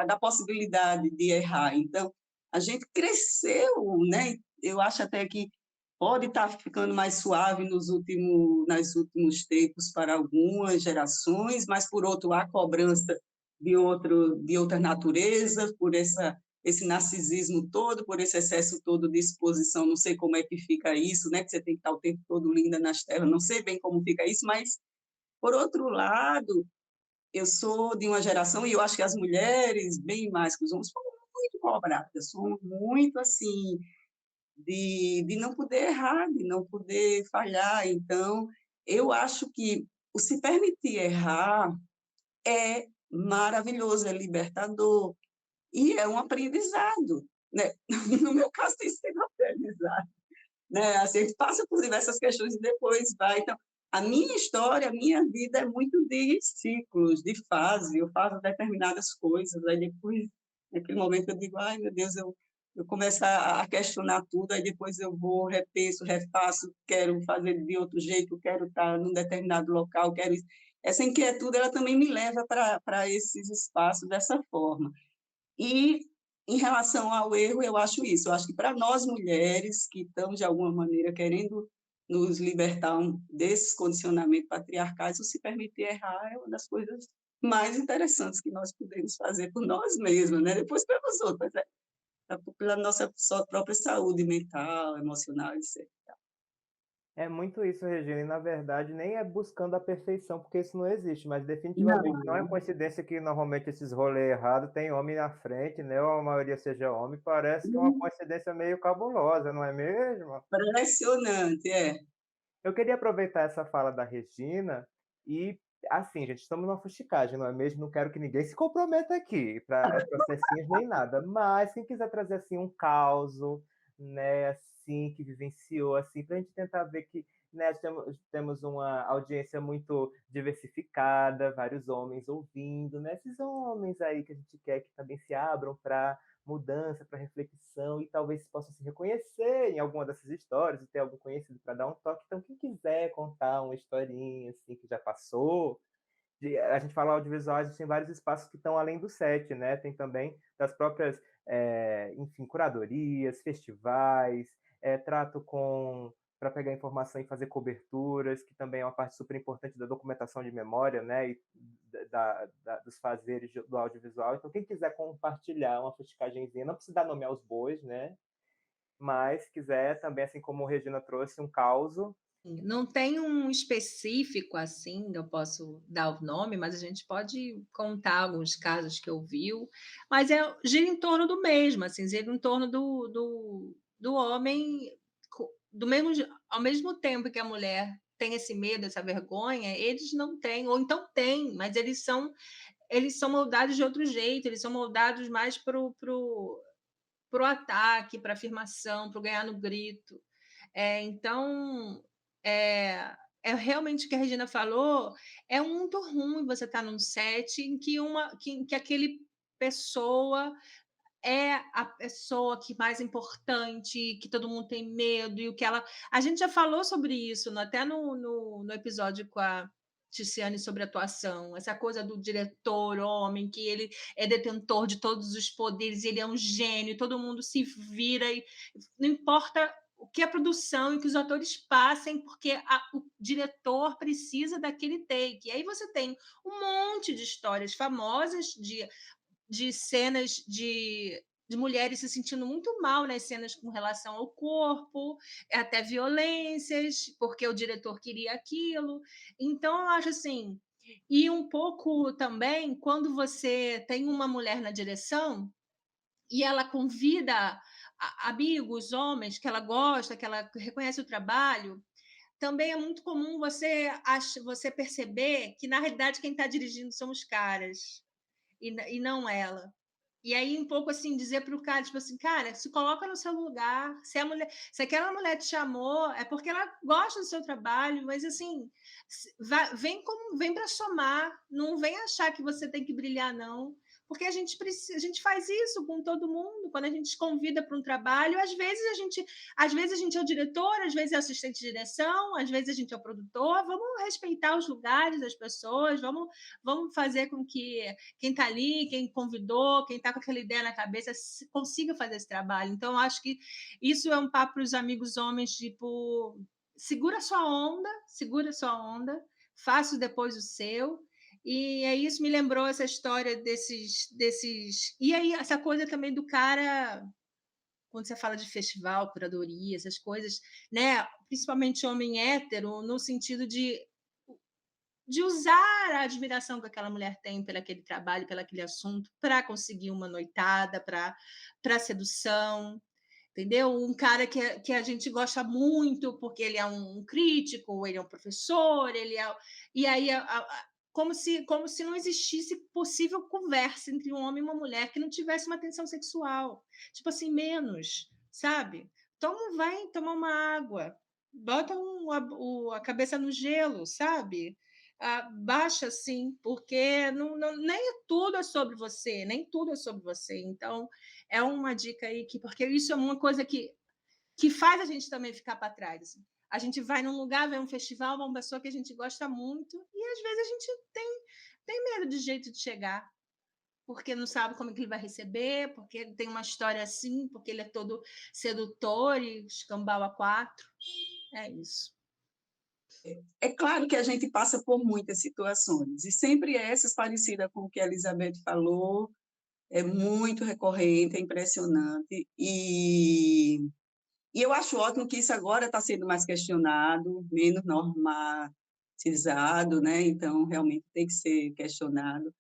da possibilidade de errar. Então, a gente cresceu, né? Eu acho até que pode estar ficando mais suave nos últimos tempos para algumas gerações, mas, por outro, há cobrança de outra natureza, por esse narcisismo todo, por esse excesso todo de exposição, não sei como é que fica isso, né? Que você tem que estar o tempo todo linda nas telas, não sei bem como fica isso, mas, por outro lado, eu sou de uma geração, e eu acho que as mulheres, bem mais que os homens, são muito cobradas, são muito, assim, de não poder errar, de não poder falhar. Então, eu acho que o se permitir errar é maravilhoso, é libertador e é um aprendizado, né? No meu caso, tem sido um aprendizado, né? Assim, a gente passa por diversas questões e depois vai. Então, a minha história, a minha vida é muito de ciclos, de fase. Eu faço determinadas coisas, aí depois, naquele momento, eu digo, ai, meu Deus, eu começo a questionar tudo, aí depois eu vou, repenso, refaço, quero fazer de outro jeito, quero estar num determinado local, quero isso. Essa inquietude, ela também me leva para esses espaços dessa forma. E, em relação ao erro, eu acho isso. Eu acho que para nós mulheres que estamos, de alguma maneira, querendo nos libertar desses condicionamentos patriarcais, o se permitir errar é uma das coisas mais interessantes que nós podemos fazer por nós mesmas, né? Depois pelas outras, né? Pela nossa própria saúde mental, emocional, etc. É muito isso, Regina, e na verdade nem é buscando a perfeição, porque isso não existe, mas definitivamente não é Não, coincidência que normalmente esses rolês errados tem homem na frente, né? Ou a maioria seja homem, parece que é uma coincidência meio cabulosa, não é mesmo? impressionante, é. Eu queria aproveitar essa fala da Regina e, assim, gente, estamos numa fuxicagem, não é mesmo? Não quero que ninguém se comprometa aqui para processinhos nem nada, mas quem quiser trazer, assim, um caso, né, assim, que vivenciou, assim, para a gente tentar ver que, né, temos uma audiência muito diversificada, vários homens ouvindo, né, esses homens aí que a gente quer que também se abram para mudança, para reflexão e talvez possam se reconhecer em alguma dessas histórias e ter algum conhecido para dar um toque. Então, quem quiser contar uma historinha assim que já passou, a gente fala audiovisual, a gente tem vários espaços que estão além do set, né? Tem também das próprias, enfim, curadorias, festivais, trato com para pegar informação e fazer coberturas, que também é uma parte super importante da documentação de memória, né? E dos fazeres do audiovisual. Então, quem quiser compartilhar uma fustigagemzinha, não precisa dar nome aos bois, né? Mas quiser também, assim como a Regina trouxe, um causo. Não tem um específico assim, eu posso dar o nome, mas a gente pode contar alguns casos que ouviu, mas gira em torno do mesmo, assim, gira em torno do homem, ao mesmo tempo que a mulher tem esse medo, essa vergonha, eles não têm, ou então têm, mas eles são moldados de outro jeito, eles são moldados mais pro ataque, para afirmação, para ganhar no grito. Então, é realmente o que a Regina falou, é muito ruim você estar num set em que aquele pessoa é a pessoa que mais importante, que todo mundo tem medo, e o que ela. A gente já falou sobre isso, até no episódio com a Tiziane sobre atuação, essa coisa do diretor homem, que ele é detentor de todos os poderes, ele é um gênio, todo mundo se vira, e não importa o que a produção e que os atores passem, porque o diretor precisa daquele take. E aí você tem um monte de histórias famosas de cenas de mulheres se sentindo muito mal nas cenas com relação ao corpo, até violências, porque o diretor queria aquilo. Então, eu acho assim, e um pouco também, quando você tem uma mulher na direção e ela convida amigos, homens, que ela gosta, que ela reconhece o trabalho, também é muito comum você perceber que, na realidade, quem está dirigindo são os caras e não ela. E aí, um pouco assim, dizer para o cara, tipo assim, cara, se coloca no seu lugar, se aquela mulher te chamou, é porque ela gosta do seu trabalho, mas assim, vem para somar, não vem achar que você tem que brilhar, não. Porque a gente faz isso com todo mundo, quando a gente convida para um trabalho, às vezes a gente é o diretor, às vezes é o assistente de direção, às vezes a gente é o produtor, vamos respeitar os lugares das pessoas, vamos fazer com que quem está ali, quem convidou, quem está com aquela ideia na cabeça, consiga fazer esse trabalho. Então, acho que isso é um papo para os amigos homens, tipo, segura sua onda, faça depois o seu. E é isso, me lembrou essa história desses. E aí, essa coisa também do cara, quando você fala de festival, curadoria, essas coisas, né? Principalmente homem hétero, no sentido de usar a admiração que aquela mulher tem pelo aquele trabalho, pelo aquele assunto, para conseguir uma noitada, para sedução, entendeu? Um cara que a gente gosta muito porque ele é um crítico, ele é um professor, e aí como se não existisse possível conversa entre um homem e uma mulher que não tivesse uma tensão sexual, tipo assim, menos, sabe? Vai tomar uma água, bota a cabeça no gelo, sabe? Baixa assim, porque nem tudo é sobre você, nem tudo é sobre você. Então, é uma dica aí, porque isso é uma coisa que faz a gente também ficar para trás. Assim. A gente vai num lugar, vai um festival, vai uma pessoa que a gente gosta muito, e às vezes a gente tem medo de jeito de chegar, porque não sabe como é que ele vai receber, porque ele tem uma história assim, porque ele é todo sedutor e escambau a 4. É isso. É claro que a gente passa por muitas situações, e sempre essas parecidas com o que a Elizabeth falou, é muito recorrente, é impressionante, e eu acho ótimo que isso agora está sendo mais questionado, menos normatizado, né? Então, realmente tem que ser questionado.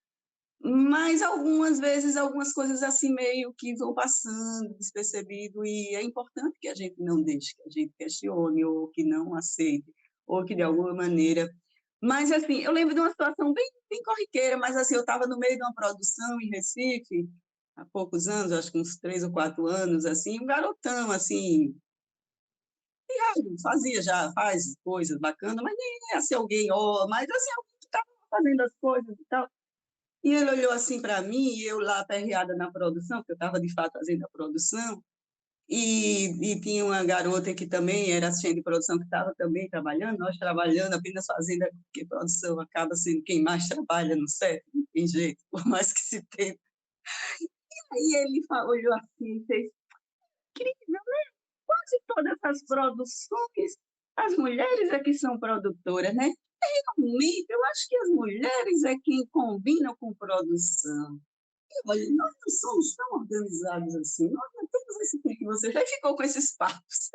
Mas, algumas vezes, algumas coisas assim meio que vão passando despercebido, e é importante que a gente não deixe, que a gente questione, ou que não aceite, ou que, de alguma maneira... Mas, assim, eu lembro de uma situação bem, bem corriqueira, mas, assim, eu estava no meio de uma produção em Recife, há poucos anos, acho que uns 3 ou 4 anos, assim, um garotão, assim, faz coisas bacanas, mas nem ia ser alguém, mas assim, alguém que estava fazendo as coisas e tal. E ele olhou assim para mim, e eu lá aperreada na produção, porque eu estava de fato fazendo a produção, e tinha uma garota que também era assistente de produção, que estava também trabalhando, nós trabalhando, apenas fazendo, porque produção acaba sendo quem mais trabalha no set, não tem jeito, por mais que se tenha. E aí ele olhou assim e fez, incrível, né? Quase todas as produções, as mulheres é que são produtoras, né? Realmente, eu acho que as mulheres é quem combinam com produção. E, olha, nós não somos tão organizados assim, nós não temos esse tempo que você já ficou com esses papos.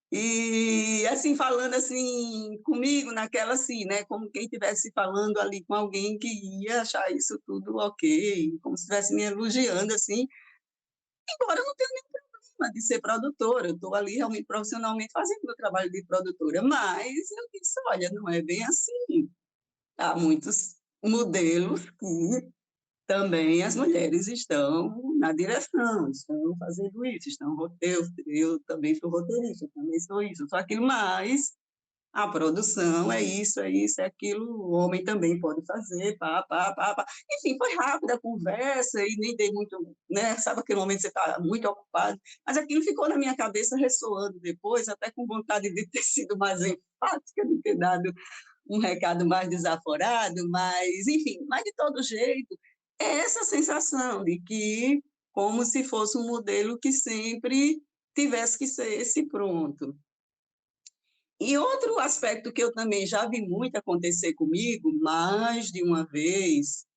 E, assim, falando assim comigo, naquela assim, né? Como quem estivesse falando ali com alguém que ia achar isso tudo ok, como se estivesse me elogiando, assim. Embora eu não tenha nenhum problema de ser produtora, eu estou ali realmente profissionalmente fazendo meu trabalho de produtora, mas eu disse, olha, não é bem assim. Há muitos modelos que também as mulheres estão na direção, estão fazendo isso, eu também sou roteirista, eu também sou isso, sou aquilo, mas A produção é isso, é aquilo, o homem também pode fazer, pá, pá, pá, pá. Enfim, foi rápida a conversa e nem dei muito, né? Sabe aquele momento que você está muito ocupado? Mas aquilo ficou na minha cabeça ressoando depois, até com vontade de ter sido mais enfática, de ter dado um recado mais desaforado, mas, enfim, mas de todo jeito, é essa sensação de que, como se fosse um modelo que sempre tivesse que ser esse pronto. E outro aspecto que eu também já vi muito acontecer comigo, mais de uma vez,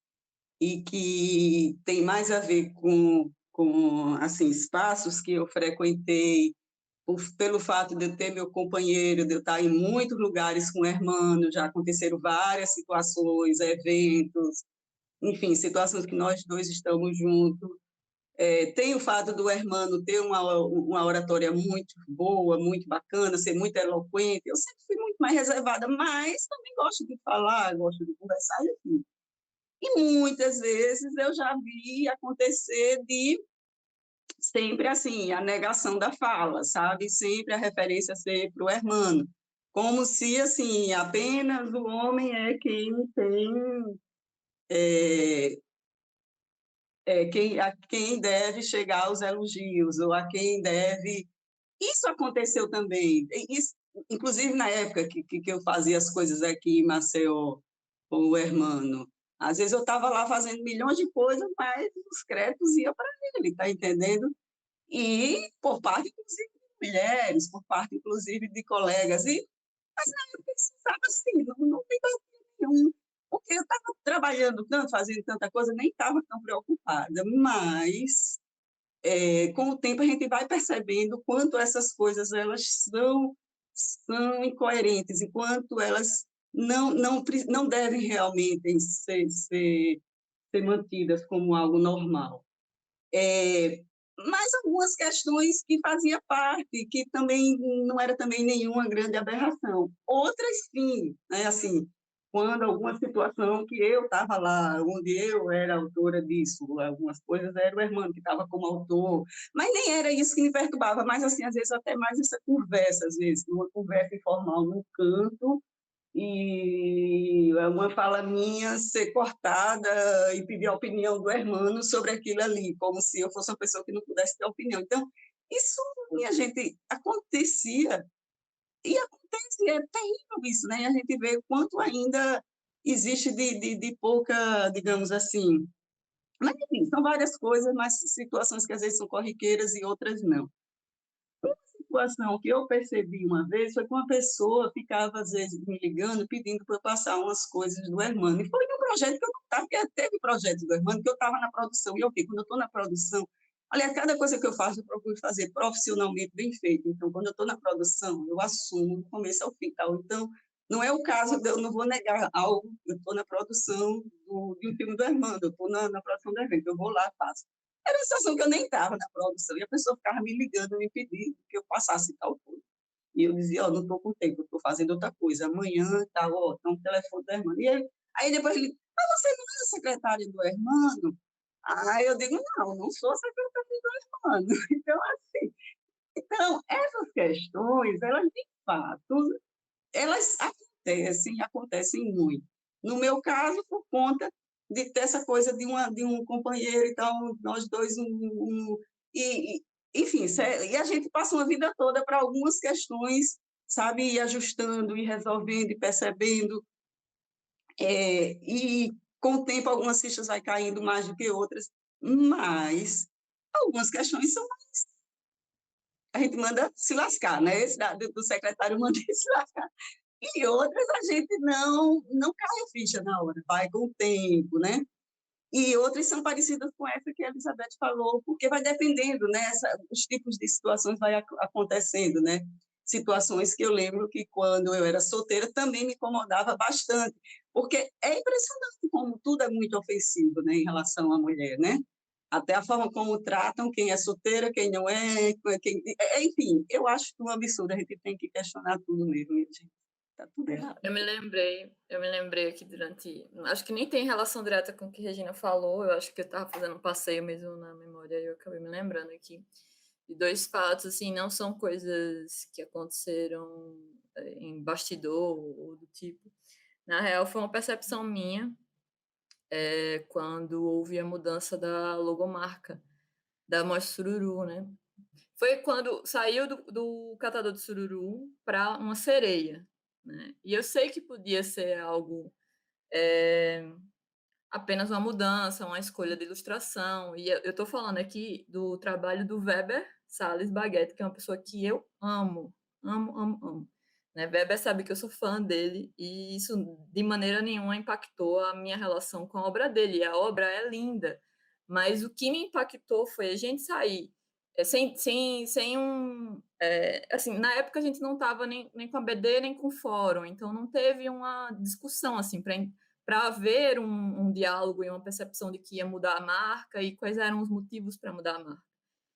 e que tem mais a ver com assim, espaços que eu frequentei, pelo fato de eu ter meu companheiro, de eu estar em muitos lugares com o hermano, já aconteceram várias situações, eventos, enfim, situações que nós dois estamos juntos. Tem o fato do hermano ter uma oratória muito boa, muito bacana, ser muito eloquente. Eu sempre fui muito mais reservada, mas também gosto de falar, gosto de conversar, enfim. E muitas vezes eu já vi acontecer de sempre assim, a negação da fala, sabe? Sempre a referência ser para o hermano, como se assim, apenas o homem é quem tem é, a quem deve chegar aos elogios, ou a quem deve. Isso aconteceu também, isso, inclusive na época que eu fazia as coisas aqui em Maceió com o hermano. Às vezes eu estava lá fazendo milhões de coisas, mas os créditos iam para ele, tá entendendo? E por parte, inclusive, de mulheres, por parte, inclusive, de colegas. Mas na época eu precisava assim, não me batia nenhum, porque eu estava trabalhando tanto, fazendo tanta coisa, nem estava tão preocupada, mas com o tempo a gente vai percebendo quanto essas coisas elas são incoerentes, enquanto elas não devem realmente ser mantidas como algo normal. Mas algumas questões que fazia parte, que também não era também nenhuma grande aberração. Outras, sim, né? Assim, quando alguma situação que eu estava lá, onde eu era autora disso, algumas coisas era o irmão que estava como autor, mas nem era isso que me perturbava, mas assim, às vezes até mais essa conversa, às vezes, uma conversa informal num canto, e uma fala minha ser cortada e pedir a opinião do hermano sobre aquilo ali, como se eu fosse uma pessoa que não pudesse ter opinião. Então, isso, minha gente, acontecia, e acontece, é terrível isso, né? E a gente vê o quanto ainda existe de pouca, digamos assim, mas enfim, são várias coisas, mas situações que às vezes são corriqueiras e outras não. Situação que eu percebi uma vez foi que uma pessoa ficava, às vezes, me ligando, pedindo para eu passar umas coisas do Hermano. E foi um projeto que eu não estava, porque teve projetos do Hermano que eu estava na produção. E ok, quando eu estou na produção, aliás, cada coisa que eu faço, eu procuro fazer profissionalmente bem feito. Então, quando eu estou na produção, eu assumo do começo ao fim. Tal. Então, não é o caso, eu não vou negar algo, eu estou na produção de um filme do Hermano, eu estou na produção do evento, eu vou lá, faço. Era uma situação que eu nem estava na produção, e a pessoa ficava me ligando, me pedindo que eu passasse tal coisa. E eu dizia, não estou com tempo, estou fazendo outra coisa, amanhã, tal, está um telefone do Hermano. Aí depois ele, você não é a secretária do Hermano? Aí eu digo, não sou a secretária do Hermano. Então, essas questões, elas, de fato, elas acontecem muito. No meu caso, por conta de ter essa coisa de um companheiro e tal, nós dois, enfim, e a gente passa uma vida toda para algumas questões, sabe, ir ajustando, ir resolvendo, e percebendo, e com o tempo algumas fichas vai caindo mais do que outras, mas algumas questões são mais, a gente manda se lascar, né? Esse do secretário manda se lascar. E outras a gente não cai a ficha na hora, vai com o tempo, né? E outras são parecidas com essa que a Elizabeth falou, porque vai dependendo, né? Os tipos de situações vai acontecendo, né? Situações que eu lembro que quando eu era solteira também me incomodava bastante, porque é impressionante como tudo é muito ofensivo, né, em relação à mulher, né? Até a forma como tratam quem é solteira, quem não é, enfim, eu acho um absurdo, a gente tem que questionar tudo mesmo, gente. Tá tudo errado. Eu me lembrei aqui durante. Acho que nem tem relação direta com o que a Regina falou, eu acho que eu estava fazendo um passeio mesmo na memória e eu acabei me lembrando aqui dois fatos, assim, não são coisas que aconteceram em bastidor ou do tipo. Na real, foi uma percepção minha quando houve a mudança da logomarca da Mostra Sururu, né? Foi quando saiu do catador de sururu para uma sereia, né? E eu sei que podia ser algo apenas uma mudança, uma escolha de ilustração. E eu estou falando aqui do trabalho do Weber Salles Baguette, que é uma pessoa que eu amo, amo, amo, amo. Né? Weber sabe que eu sou fã dele e isso de maneira nenhuma impactou a minha relação com a obra dele. A obra é linda, mas o que me impactou foi a gente sair sem um... assim, na época a gente não estava nem com a BD, nem com o fórum, então não teve uma discussão assim, para haver um diálogo e uma percepção de que ia mudar a marca e quais eram os motivos para mudar a marca.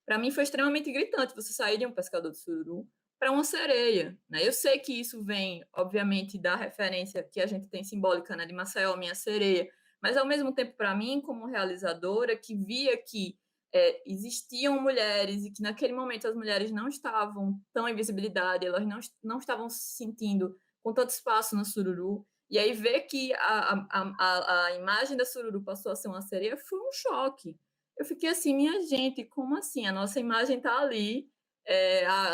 Para mim foi extremamente gritante você sair de um pescador de sururu para uma sereia. Né? Eu sei que isso vem, obviamente, da referência que a gente tem simbólica, né, de Maceió, minha sereia, mas, ao mesmo tempo, para mim, como realizadora, que via que existiam mulheres e que, naquele momento, as mulheres não estavam tão em visibilidade, elas não estavam se sentindo com tanto espaço no sururu, e aí ver que a imagem da sururu passou a ser uma sereia foi um choque. Eu fiquei assim, minha gente, como assim? A nossa imagem está ali,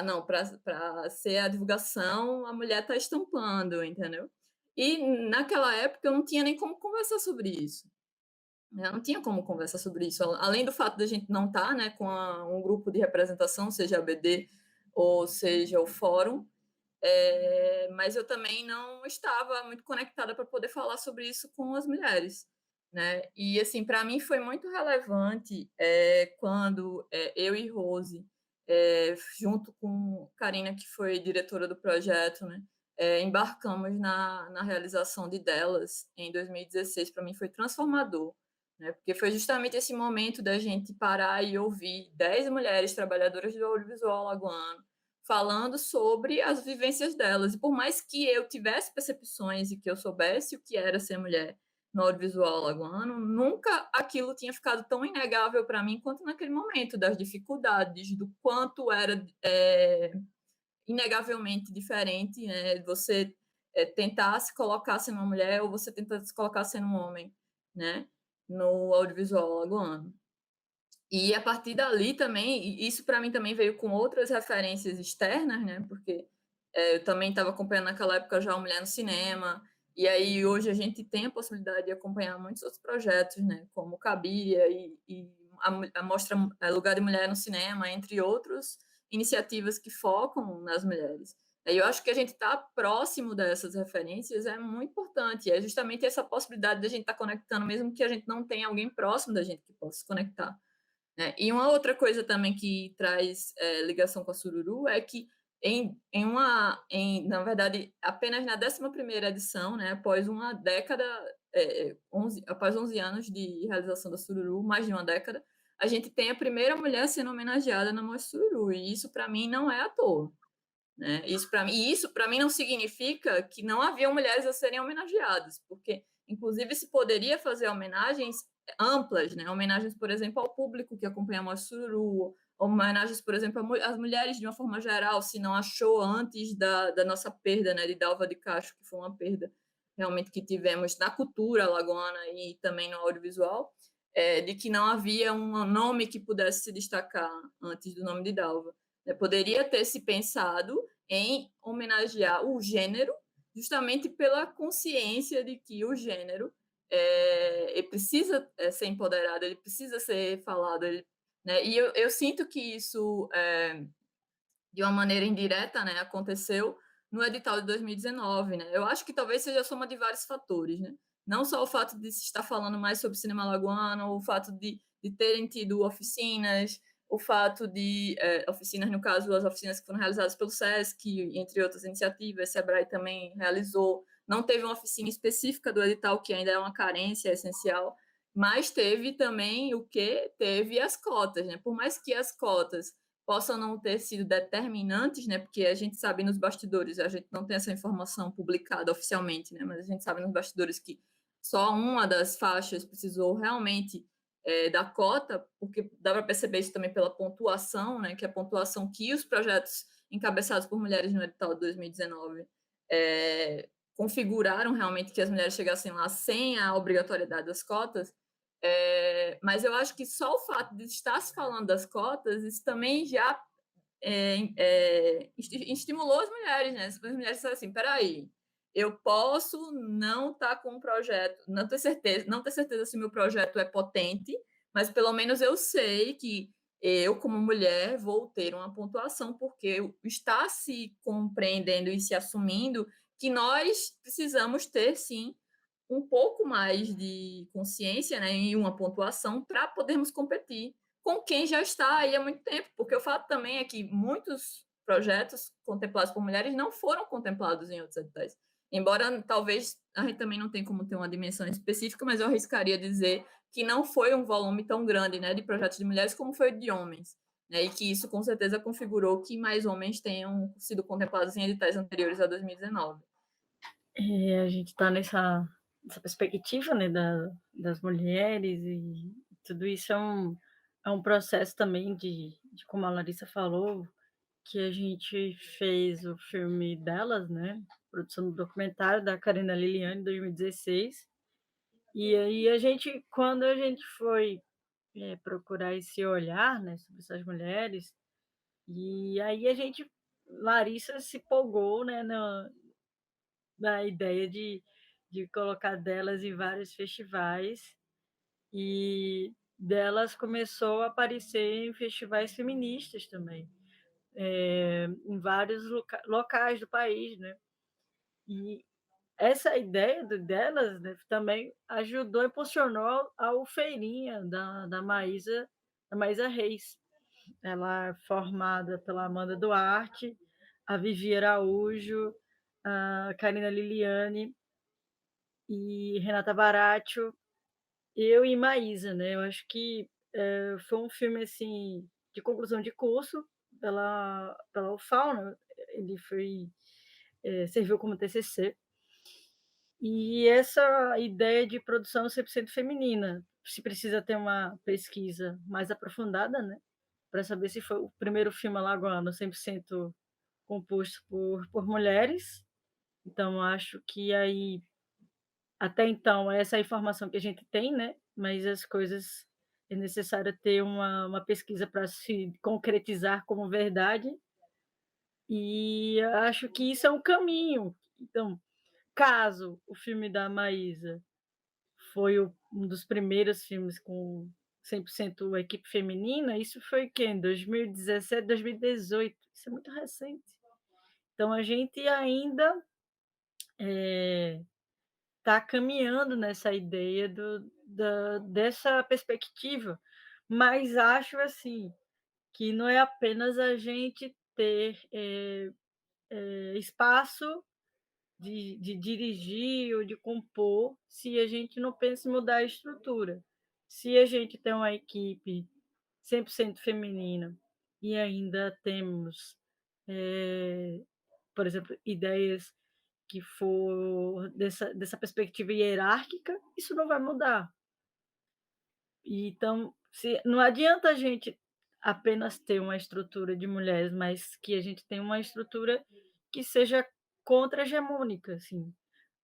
não, para ser a divulgação, a mulher está estampando, entendeu? E naquela época eu não tinha nem como conversar sobre isso. Eu não tinha como conversar sobre isso, além do fato da gente não estar, né, com um grupo de representação, seja a BD ou seja o fórum, mas eu também não estava muito conectada para poder falar sobre isso com as mulheres, né? E assim, para mim foi muito relevante quando eu e Rose, junto com Karina, que foi diretora do projeto, né, embarcamos na realização de Delas em 2016. Para mim foi transformador, né? Porque foi justamente esse momento da gente parar e ouvir 10 mulheres trabalhadoras do audiovisual alagoano falando sobre as vivências delas. E por mais que eu tivesse percepções e que eu soubesse o que era ser mulher no audiovisual alagoano, nunca aquilo tinha ficado tão inegável para mim quanto naquele momento, das dificuldades, do quanto era inegavelmente diferente, né? Você tentar se colocar sendo uma mulher ou você tentar se colocar sendo um homem, né? No audiovisual alagoano. E a partir dali também, isso para mim também veio com outras referências externas, né? Porque eu também estava acompanhando naquela época já a Mulher no Cinema, e aí hoje a gente tem a possibilidade de acompanhar muitos outros projetos, né? Como Cabiria e a Mostra Lugar de Mulher no Cinema, entre outras iniciativas que focam nas mulheres. E eu acho que a gente estar próximo dessas referências é muito importante, é justamente essa possibilidade de a gente estar conectando, mesmo que a gente não tenha alguém próximo da gente que possa se conectar. E uma outra coisa também que traz ligação com a Sururu é que, na verdade, apenas na 11ª edição, né, após uma década, após 11 anos de realização da Sururu, mais de uma década, a gente tem a primeira mulher sendo homenageada na Mostra Sururu, e isso, para mim, não é à toa. Né? Isso, para mim, não significa que não haviam mulheres a serem homenageadas, porque, inclusive, se poderia fazer homenagens amplas, né? Homenagens, por exemplo, ao público que acompanha a Mostra Sururu, homenagens, por exemplo, às mulheres de uma forma geral, se não achou antes da nossa perda, né, de Dalva de Castro, que foi uma perda realmente que tivemos na cultura alagoana e também no audiovisual, de que não havia um nome que pudesse se destacar antes do nome de Dalva. Poderia ter se pensado em homenagear o gênero, justamente pela consciência de que o gênero ele precisa ser empoderado, ele precisa ser falado, né? E eu sinto que isso, de uma maneira indireta, né, aconteceu no edital de 2019. Né? Eu acho que talvez seja a soma de vários fatores, né? Não só o fato de se estar falando mais sobre cinema alagoano, o fato de terem tido oficinas, o fato de oficinas, no caso, as oficinas que foram realizadas pelo SESC, entre outras iniciativas, Sebrae também realizou. Não teve uma oficina específica do edital, que ainda é uma carência essencial, mas teve também teve as cotas, né? Por mais que as cotas possam não ter sido determinantes, né? Porque a gente sabe nos bastidores, a gente não tem essa informação publicada oficialmente, né? Mas a gente sabe nos bastidores que só uma das faixas precisou realmente da cota, porque dá para perceber isso também pela pontuação, né, que é a pontuação que os projetos encabeçados por mulheres no edital de 2019 configuraram realmente que as mulheres chegassem lá sem a obrigatoriedade das cotas. Mas eu acho que só o fato de estar se falando das cotas, isso também já estimulou as mulheres, né? As mulheres disseram assim, peraí, eu posso não estar com um projeto, não ter certeza se meu projeto é potente, mas pelo menos eu sei que eu, como mulher, vou ter uma pontuação, porque está se compreendendo e se assumindo que nós precisamos ter, sim, um pouco mais de consciência, né, e uma pontuação para podermos competir com quem já está aí há muito tempo, porque o fato também é que muitos projetos contemplados por mulheres não foram contemplados em outros editais. Embora talvez a gente também não tenha como ter uma dimensão específica, mas eu arriscaria dizer que não foi um volume tão grande, né, de projetos de mulheres como foi de homens, né, e que isso com certeza configurou que mais homens tenham sido contemplados em editais anteriores a 2019. A gente está nessa perspectiva, né, das mulheres, e tudo isso é um processo também de como a Larissa falou, que a gente fez o filme delas, né, produção do documentário da Karina Liliane, em 2016, e aí quando a gente foi procurar esse olhar, né, sobre essas mulheres, e aí Larissa se empolgou, né, na ideia de colocar delas em vários festivais, e delas começou a aparecer em festivais feministas também, em vários locais do país, né? E essa ideia delas, né, também ajudou, impulsionou ao Feirinha da Maísa Reis. Ela é formada pela Amanda Duarte, a Vivi Araújo, a Karina Liliane e Renata Baratio, eu e Maísa, né? Eu acho que foi um filme assim de conclusão de curso pela UFAL, né? Ele serviu como TCC. E essa ideia de produção 100% feminina, se precisa ter uma pesquisa mais aprofundada, né, para saber se foi o primeiro filme alagoano 100% composto por mulheres. Então acho que aí, até então, essa é a informação que a gente tem, né, mas as coisas é necessário ter uma pesquisa para se concretizar como verdade, e acho que isso é um caminho. Então, caso o filme da Maísa foi um dos primeiros filmes com 100% equipe feminina, isso foi o quê? Em 2017, 2018, isso é muito recente. Então a gente ainda está caminhando nessa ideia dessa perspectiva, mas acho assim que não é apenas a gente ter espaço de dirigir ou de compor, se a gente não pensa em mudar a estrutura. Se a gente tem uma equipe 100% feminina e ainda temos, por exemplo, ideias que for dessa perspectiva hierárquica, isso não vai mudar. Então, não adianta a gente apenas ter uma estrutura de mulheres, mas que a gente tenha uma estrutura que seja contra-hegemônica, assim,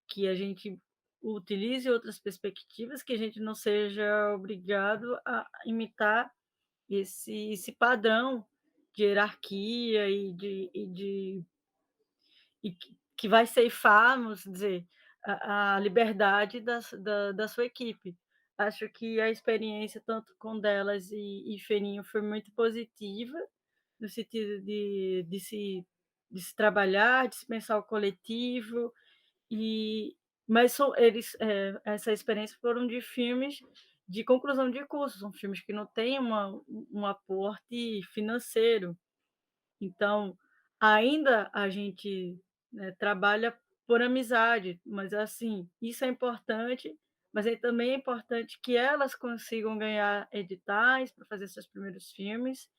que a gente utilize outras perspectivas, que a gente não seja obrigado a imitar esse padrão de hierarquia que vai ceifar, vamos dizer, a liberdade da sua equipe. Acho que a experiência, tanto com delas e Ferinho, foi muito positiva, no sentido de se trabalhar, de se pensar o coletivo, mas essa experiência foram de filmes de conclusão de curso, são filmes que não têm um aporte financeiro. Então, ainda a gente, né, trabalha por amizade, mas assim, isso é importante, mas também é importante que elas consigam ganhar editais para fazer seus primeiros filmes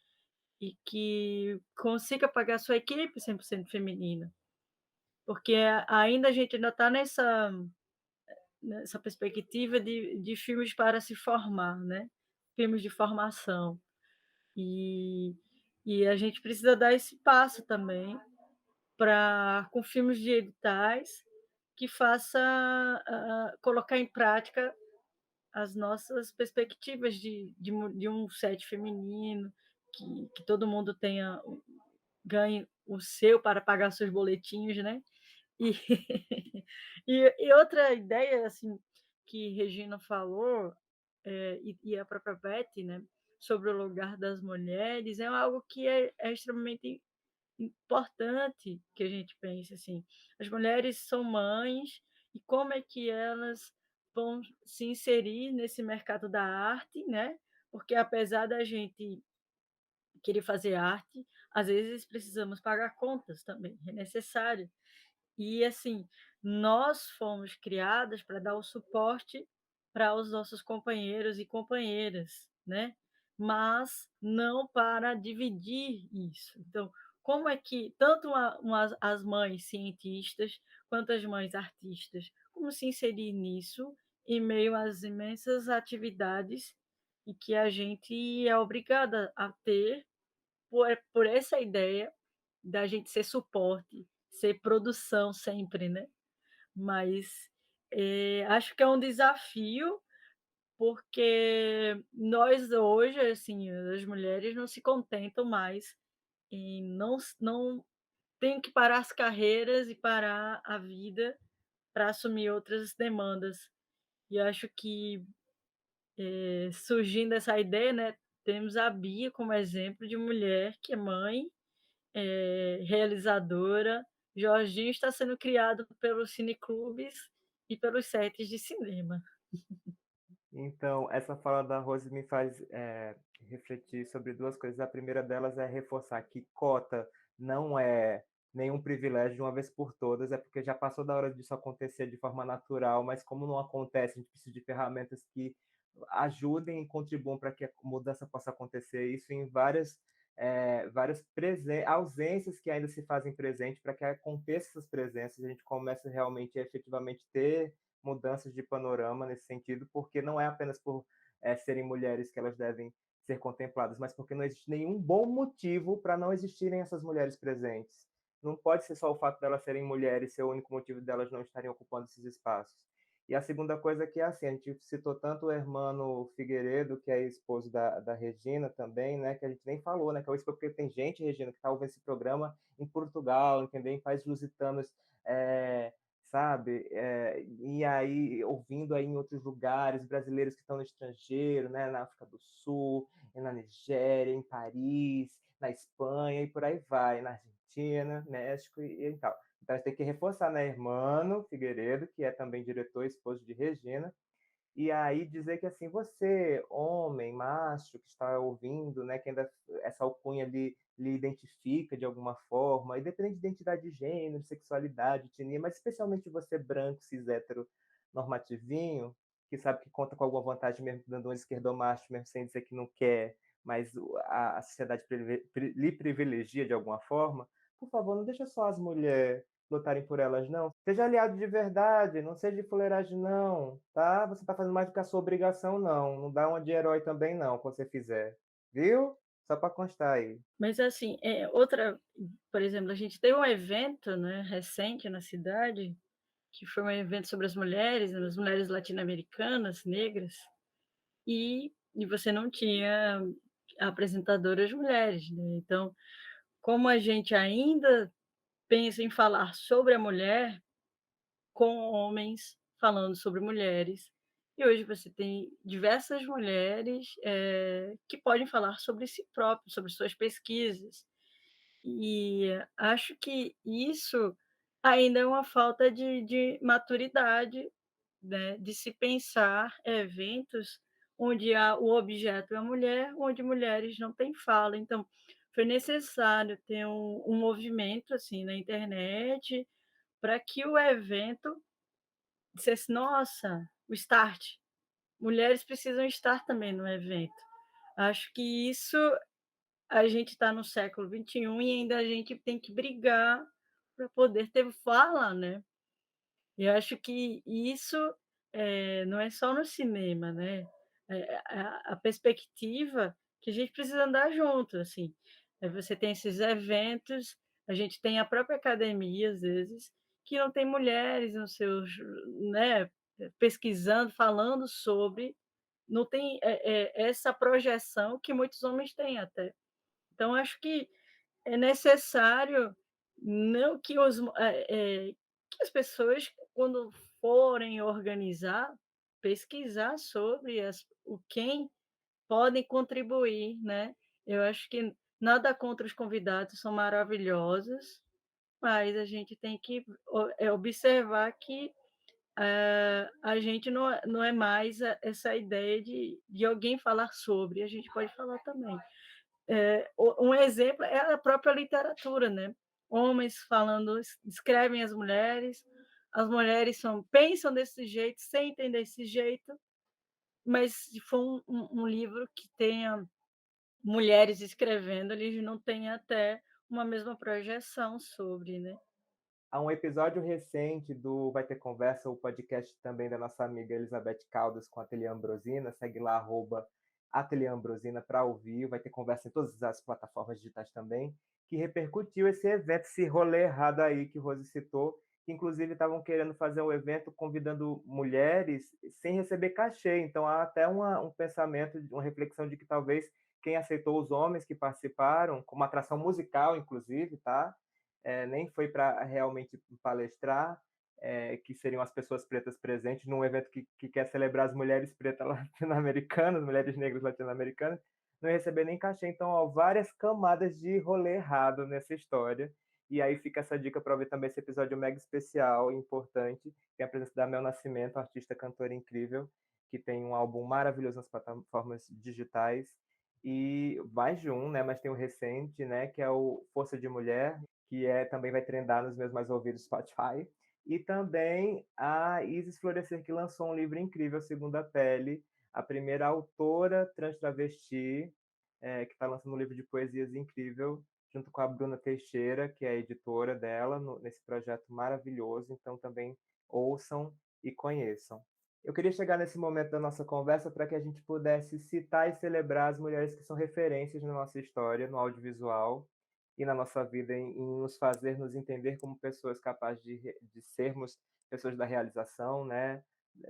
e que consiga pagar sua equipe 100% feminina, porque ainda a gente ainda está nessa perspectiva de filmes para se formar, né? filmes de formação. E a gente precisa dar esse passo também para com filmes de editais que faça, colocar em prática as nossas perspectivas de um set feminino, que todo mundo tenha ganhe o seu para pagar seus boletinhos, né. E outra ideia, assim, que Regina falou, e a própria Betty, né, sobre o lugar das mulheres, é algo que é extremamente importante que a gente pense, assim, as mulheres são mães, e como é que elas vão se inserir nesse mercado da arte, né, porque apesar da gente querer fazer arte, às vezes precisamos pagar contas também, é necessário. E assim, nós fomos criadas para dar o suporte para os nossos companheiros e companheiras, né, mas não para dividir isso. Então, como é que tanto as mães cientistas, quanto as mães artistas, como se inserir nisso, em meio às imensas atividades e que a gente é obrigada a ter por essa ideia da gente ser suporte, ser produção sempre, né. Mas, acho que é um desafio, porque nós hoje, assim, as mulheres não se contentam mais em não tem que parar as carreiras e parar a vida para assumir outras demandas. E acho que, surgindo essa ideia, né, temos a Bia como exemplo de mulher que é mãe, realizadora. Jorginho está sendo criado pelos cineclubes e pelos sets de cinema. Então, essa fala da Rose me faz refletir sobre duas coisas. A primeira delas é reforçar que cota não é nenhum privilégio de uma vez por todas, é porque já passou da hora disso acontecer de forma natural, mas como não acontece, a gente precisa de ferramentas que ajudem e contribuam para que a mudança possa acontecer. Isso em várias ausências que ainda se fazem presente, para que aconteçam essas presenças, a gente comece realmente, efetivamente, ter mudanças de panorama nesse sentido, porque não é apenas por serem mulheres que elas devem ser contempladas, mas porque não existe nenhum bom motivo para não existirem essas mulheres presentes. Não pode ser só o fato delas serem mulheres ser o único motivo delas não estarem ocupando esses espaços. E a segunda coisa é que é assim, a gente citou tanto o Hermano Figueiredo, que é esposo da Regina também, né, que a gente nem falou, né, que é o esposo, porque tem gente, Regina, que está ouvindo esse programa em Portugal, entendeu? Em países lusitanos, sabe? E aí, ouvindo aí em outros lugares, brasileiros que estão no estrangeiro, né? Na África do Sul, na Nigéria, em Paris, na Espanha e por aí vai, na Argentina, México e tal. Então, a gente tem que reforçar, né? Hermano Figueiredo, que é também diretor e esposo de Regina, e aí dizer que assim, você, homem, macho, que está ouvindo, né, que ainda essa alcunha lhe identifica de alguma forma, independente de identidade de gênero, sexualidade, etnia, mas especialmente você branco, cis, hétero, normativinho, que sabe que conta com alguma vantagem mesmo dando um esquerdomacho, mesmo sem dizer que não quer, mas a sociedade lhe privilegia de alguma forma, por favor, não deixa só as mulheres lutarem por elas, não. Seja aliado de verdade, não seja de fuleiragem, não, tá? Você tá fazendo mais do que a sua obrigação, não. Não dá uma de herói também, não, quando você fizer. Viu? Só para constar aí. Mas assim, outra, por exemplo, a gente teve um evento, né, recente na cidade, que foi um evento sobre as mulheres latino-americanas, negras, e você não tinha apresentadoras mulheres, né. Então, como a gente ainda pensa em falar sobre a mulher, com homens falando sobre mulheres, e hoje você tem diversas mulheres, que podem falar sobre si próprias, sobre suas pesquisas. E acho que isso ainda é uma falta de maturidade, né, de se pensar eventos onde o objeto é a mulher, onde mulheres não têm fala. Então, foi necessário ter um movimento, assim, na internet, para que o evento dissesse: "Nossa, o start, mulheres precisam estar também no evento". Acho que isso a gente está no século XXI e ainda a gente tem que brigar para poder ter fala, né. E eu acho que isso, não é só no cinema, né. a perspectiva que a gente precisa andar junto, assim. Você tem esses eventos, a gente tem a própria academia, às vezes, que não tem mulheres nos seus, né, pesquisando, falando sobre, não tem, essa projeção que muitos homens têm até. Então acho que é necessário não que que as pessoas, quando forem organizar, pesquisar sobre o quem podem contribuir, né. Eu acho que nada contra os convidados, são maravilhosos, mas a gente tem que observar que, a gente não é mais essa ideia de alguém falar sobre, a gente pode falar também. Um exemplo é a própria literatura, né. Homens falando escrevem as mulheres pensam desse jeito, sentem desse jeito, mas se for um livro que tenha mulheres escrevendo, eles não têm até uma mesma projeção sobre, né. Há um episódio recente do Vai Ter Conversa, o podcast também da nossa amiga Elizabeth Caldas com a Ateliê Ambrosina, segue lá, Ateliê Ambrosina para ouvir, vai ter conversa em todas as plataformas digitais também, que repercutiu esse evento, esse rolê errado aí que Rose citou, que inclusive estavam querendo fazer um evento convidando mulheres sem receber cachê, então há até um pensamento, uma reflexão de que talvez quem aceitou os homens que participaram, como atração musical, inclusive, tá? Nem foi para realmente palestrar, que seriam as pessoas pretas presentes num evento que quer celebrar as mulheres pretas latino-americanas, mulheres negras latino-americanas, não receber nem cachê. Então, ó, várias camadas de rolê errado nessa história. E aí fica essa dica para ver também esse episódio mega especial e importante, que é a presença da Mel Nascimento, artista cantora incrível, que tem um álbum maravilhoso nas plataformas digitais. E mais de um, né? Mas tem um recente, né? Que é o Força de Mulher, que também vai trendar nos meus mais ouvidos Spotify. E também a Isis Florescer, que lançou um livro incrível, Segunda Pele, a primeira autora trans travesti, que está lançando um livro de poesias incrível, junto com a Bruna Teixeira, que é a editora dela, nesse projeto maravilhoso. Então também ouçam e conheçam. Eu queria chegar nesse momento da nossa conversa para que a gente pudesse citar e celebrar as mulheres que são referências na nossa história, no audiovisual, e na nossa vida em nos fazer nos entender como pessoas capazes de sermos pessoas da realização, né,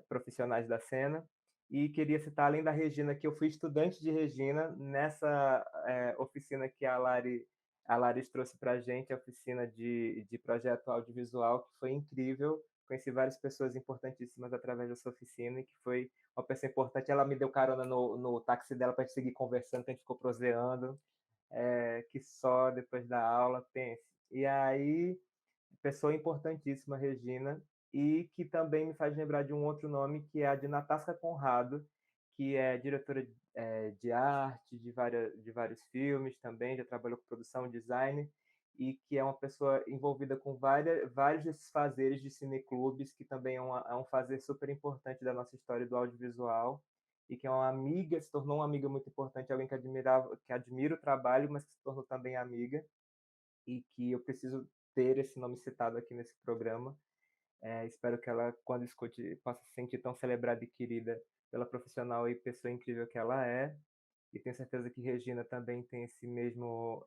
profissionais da cena. E queria citar, além da Regina, que eu fui estudante de Regina nessa oficina que a Laris trouxe para a gente, a oficina de projeto audiovisual, que foi incrível. Conheci várias pessoas importantíssimas através dessa oficina, e que foi uma pessoa importante. Ela me deu carona no táxi dela para a gente seguir conversando, que a gente ficou proseando, que só depois da aula, pense. E aí, pessoa importantíssima, Regina, e que também me faz lembrar de um outro nome, que é a de Natasca Conrado, que é diretora de arte de vários filmes também, já trabalhou com produção, design, e que é uma pessoa envolvida com vários desses fazeres de cineclubes, que também é um fazer super importante da nossa história do audiovisual, e que é uma amiga, se tornou uma amiga muito importante, alguém que admira o trabalho, mas que se tornou também amiga, e que eu preciso ter esse nome citado aqui nesse programa. Espero que ela, quando escute, possa se sentir tão celebrada e querida pela profissional e pessoa incrível que ela é. E tenho certeza que Regina também tem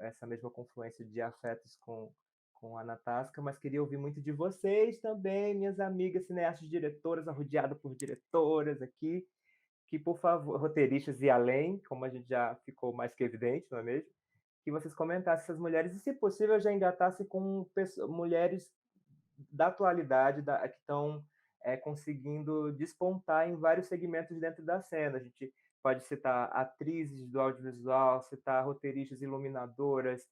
essa mesma confluência de afetos com a Natasca, mas queria ouvir muito de vocês também, minhas amigas cineastas diretoras, arrodeada por diretoras aqui, que, por favor, roteiristas e além, como a gente já ficou mais que evidente, não é mesmo? Que vocês comentassem essas mulheres e, se possível, já engatasse com mulheres da atualidade que estão conseguindo despontar em vários segmentos dentro da cena. A gente pode citar atrizes do audiovisual, citar roteiristas, iluminadoras,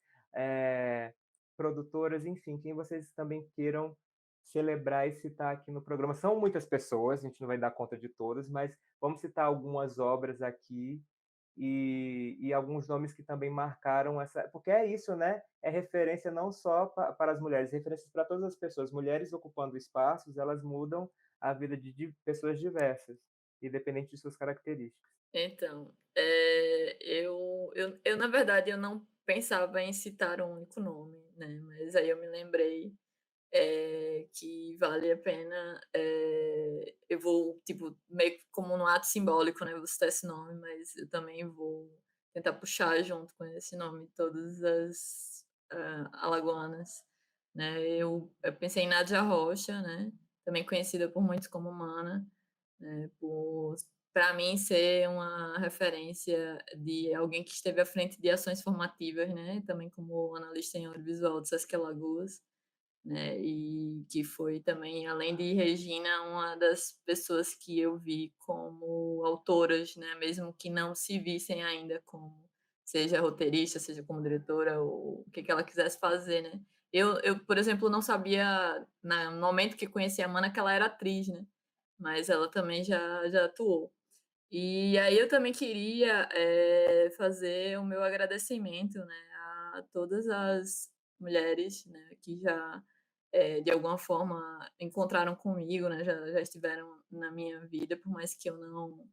produtoras, enfim, quem vocês também queiram celebrar e citar aqui no programa. São muitas pessoas, a gente não vai dar conta de todas, mas vamos citar algumas obras aqui e alguns nomes que também marcaram essa. Porque é isso, né? É referência não só para as mulheres, é referência para todas as pessoas. Mulheres ocupando espaços, elas mudam a vida de pessoas diversas, independente de suas características. Então, eu, na verdade, eu não pensava em citar um único nome, né? Mas aí eu me lembrei que vale a pena eu vou, tipo, meio que como um ato simbólico, né, vou citar esse nome, mas eu também vou tentar puxar junto com esse nome todas as alagoanas, né? Eu pensei em Nádia Rocha, né? Também conhecida por muitos como Mana, né? Por, para mim, ser uma referência de alguém que esteve à frente de ações formativas, né? Também como analista em audiovisual do Sesc Alagoas, né? E que foi também, além de Regina, uma das pessoas que eu vi como autoras, né? Mesmo que não se vissem ainda como, seja roteirista, seja como diretora, ou o que ela quisesse fazer, né? Eu, por exemplo, não sabia, no momento que conheci a Mana, que ela era atriz, né? Mas ela também já atuou. E aí eu também queria fazer o meu agradecimento, né, a todas as mulheres, né, que já de alguma forma encontraram comigo, né, já estiveram na minha vida, por mais que eu não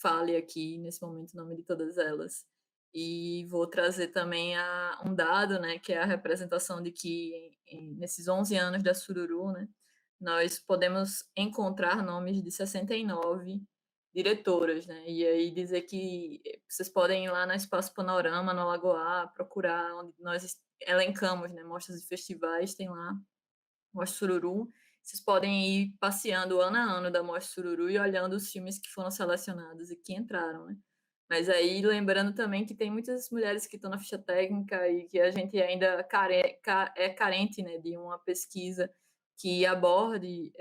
fale aqui nesse momento o nome de todas elas. E vou trazer também um dado, né, que é a representação de que nesses 11 anos da Sururu, né, nós podemos encontrar nomes de 69 diretoras, né? E aí dizer que vocês podem ir lá no Espaço Panorama, no Alagoá, procurar onde nós elencamos, né? Mostras de festivais, tem lá Mostra Sururu. Vocês podem ir passeando ano a ano da Mostra Sururu e olhando os filmes que foram selecionados e que entraram, né? Mas aí lembrando também que tem muitas mulheres que estão na ficha técnica e que a gente ainda é carente, né, de uma pesquisa que aborde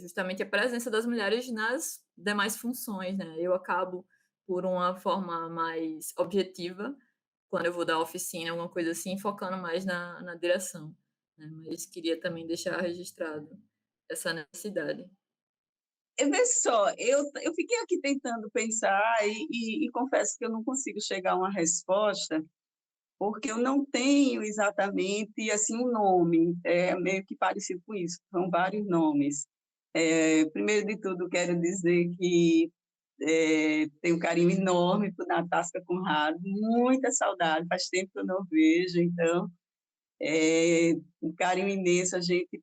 justamente a presença das mulheres nas demais funções, né? Eu acabo, por uma forma mais objetiva, quando eu vou dar oficina, alguma coisa assim, focando mais na direção, né? Mas queria também deixar registrado essa necessidade. Vê só, eu fiquei aqui tentando pensar e confesso que eu não consigo chegar a uma resposta, porque eu não tenho exatamente assim um nome, é meio que parecido com isso, são vários nomes. Primeiro de tudo, quero dizer que tenho um carinho enorme por Natasca Conrado, muita saudade, faz tempo que eu não vejo, então, um carinho imenso, a gente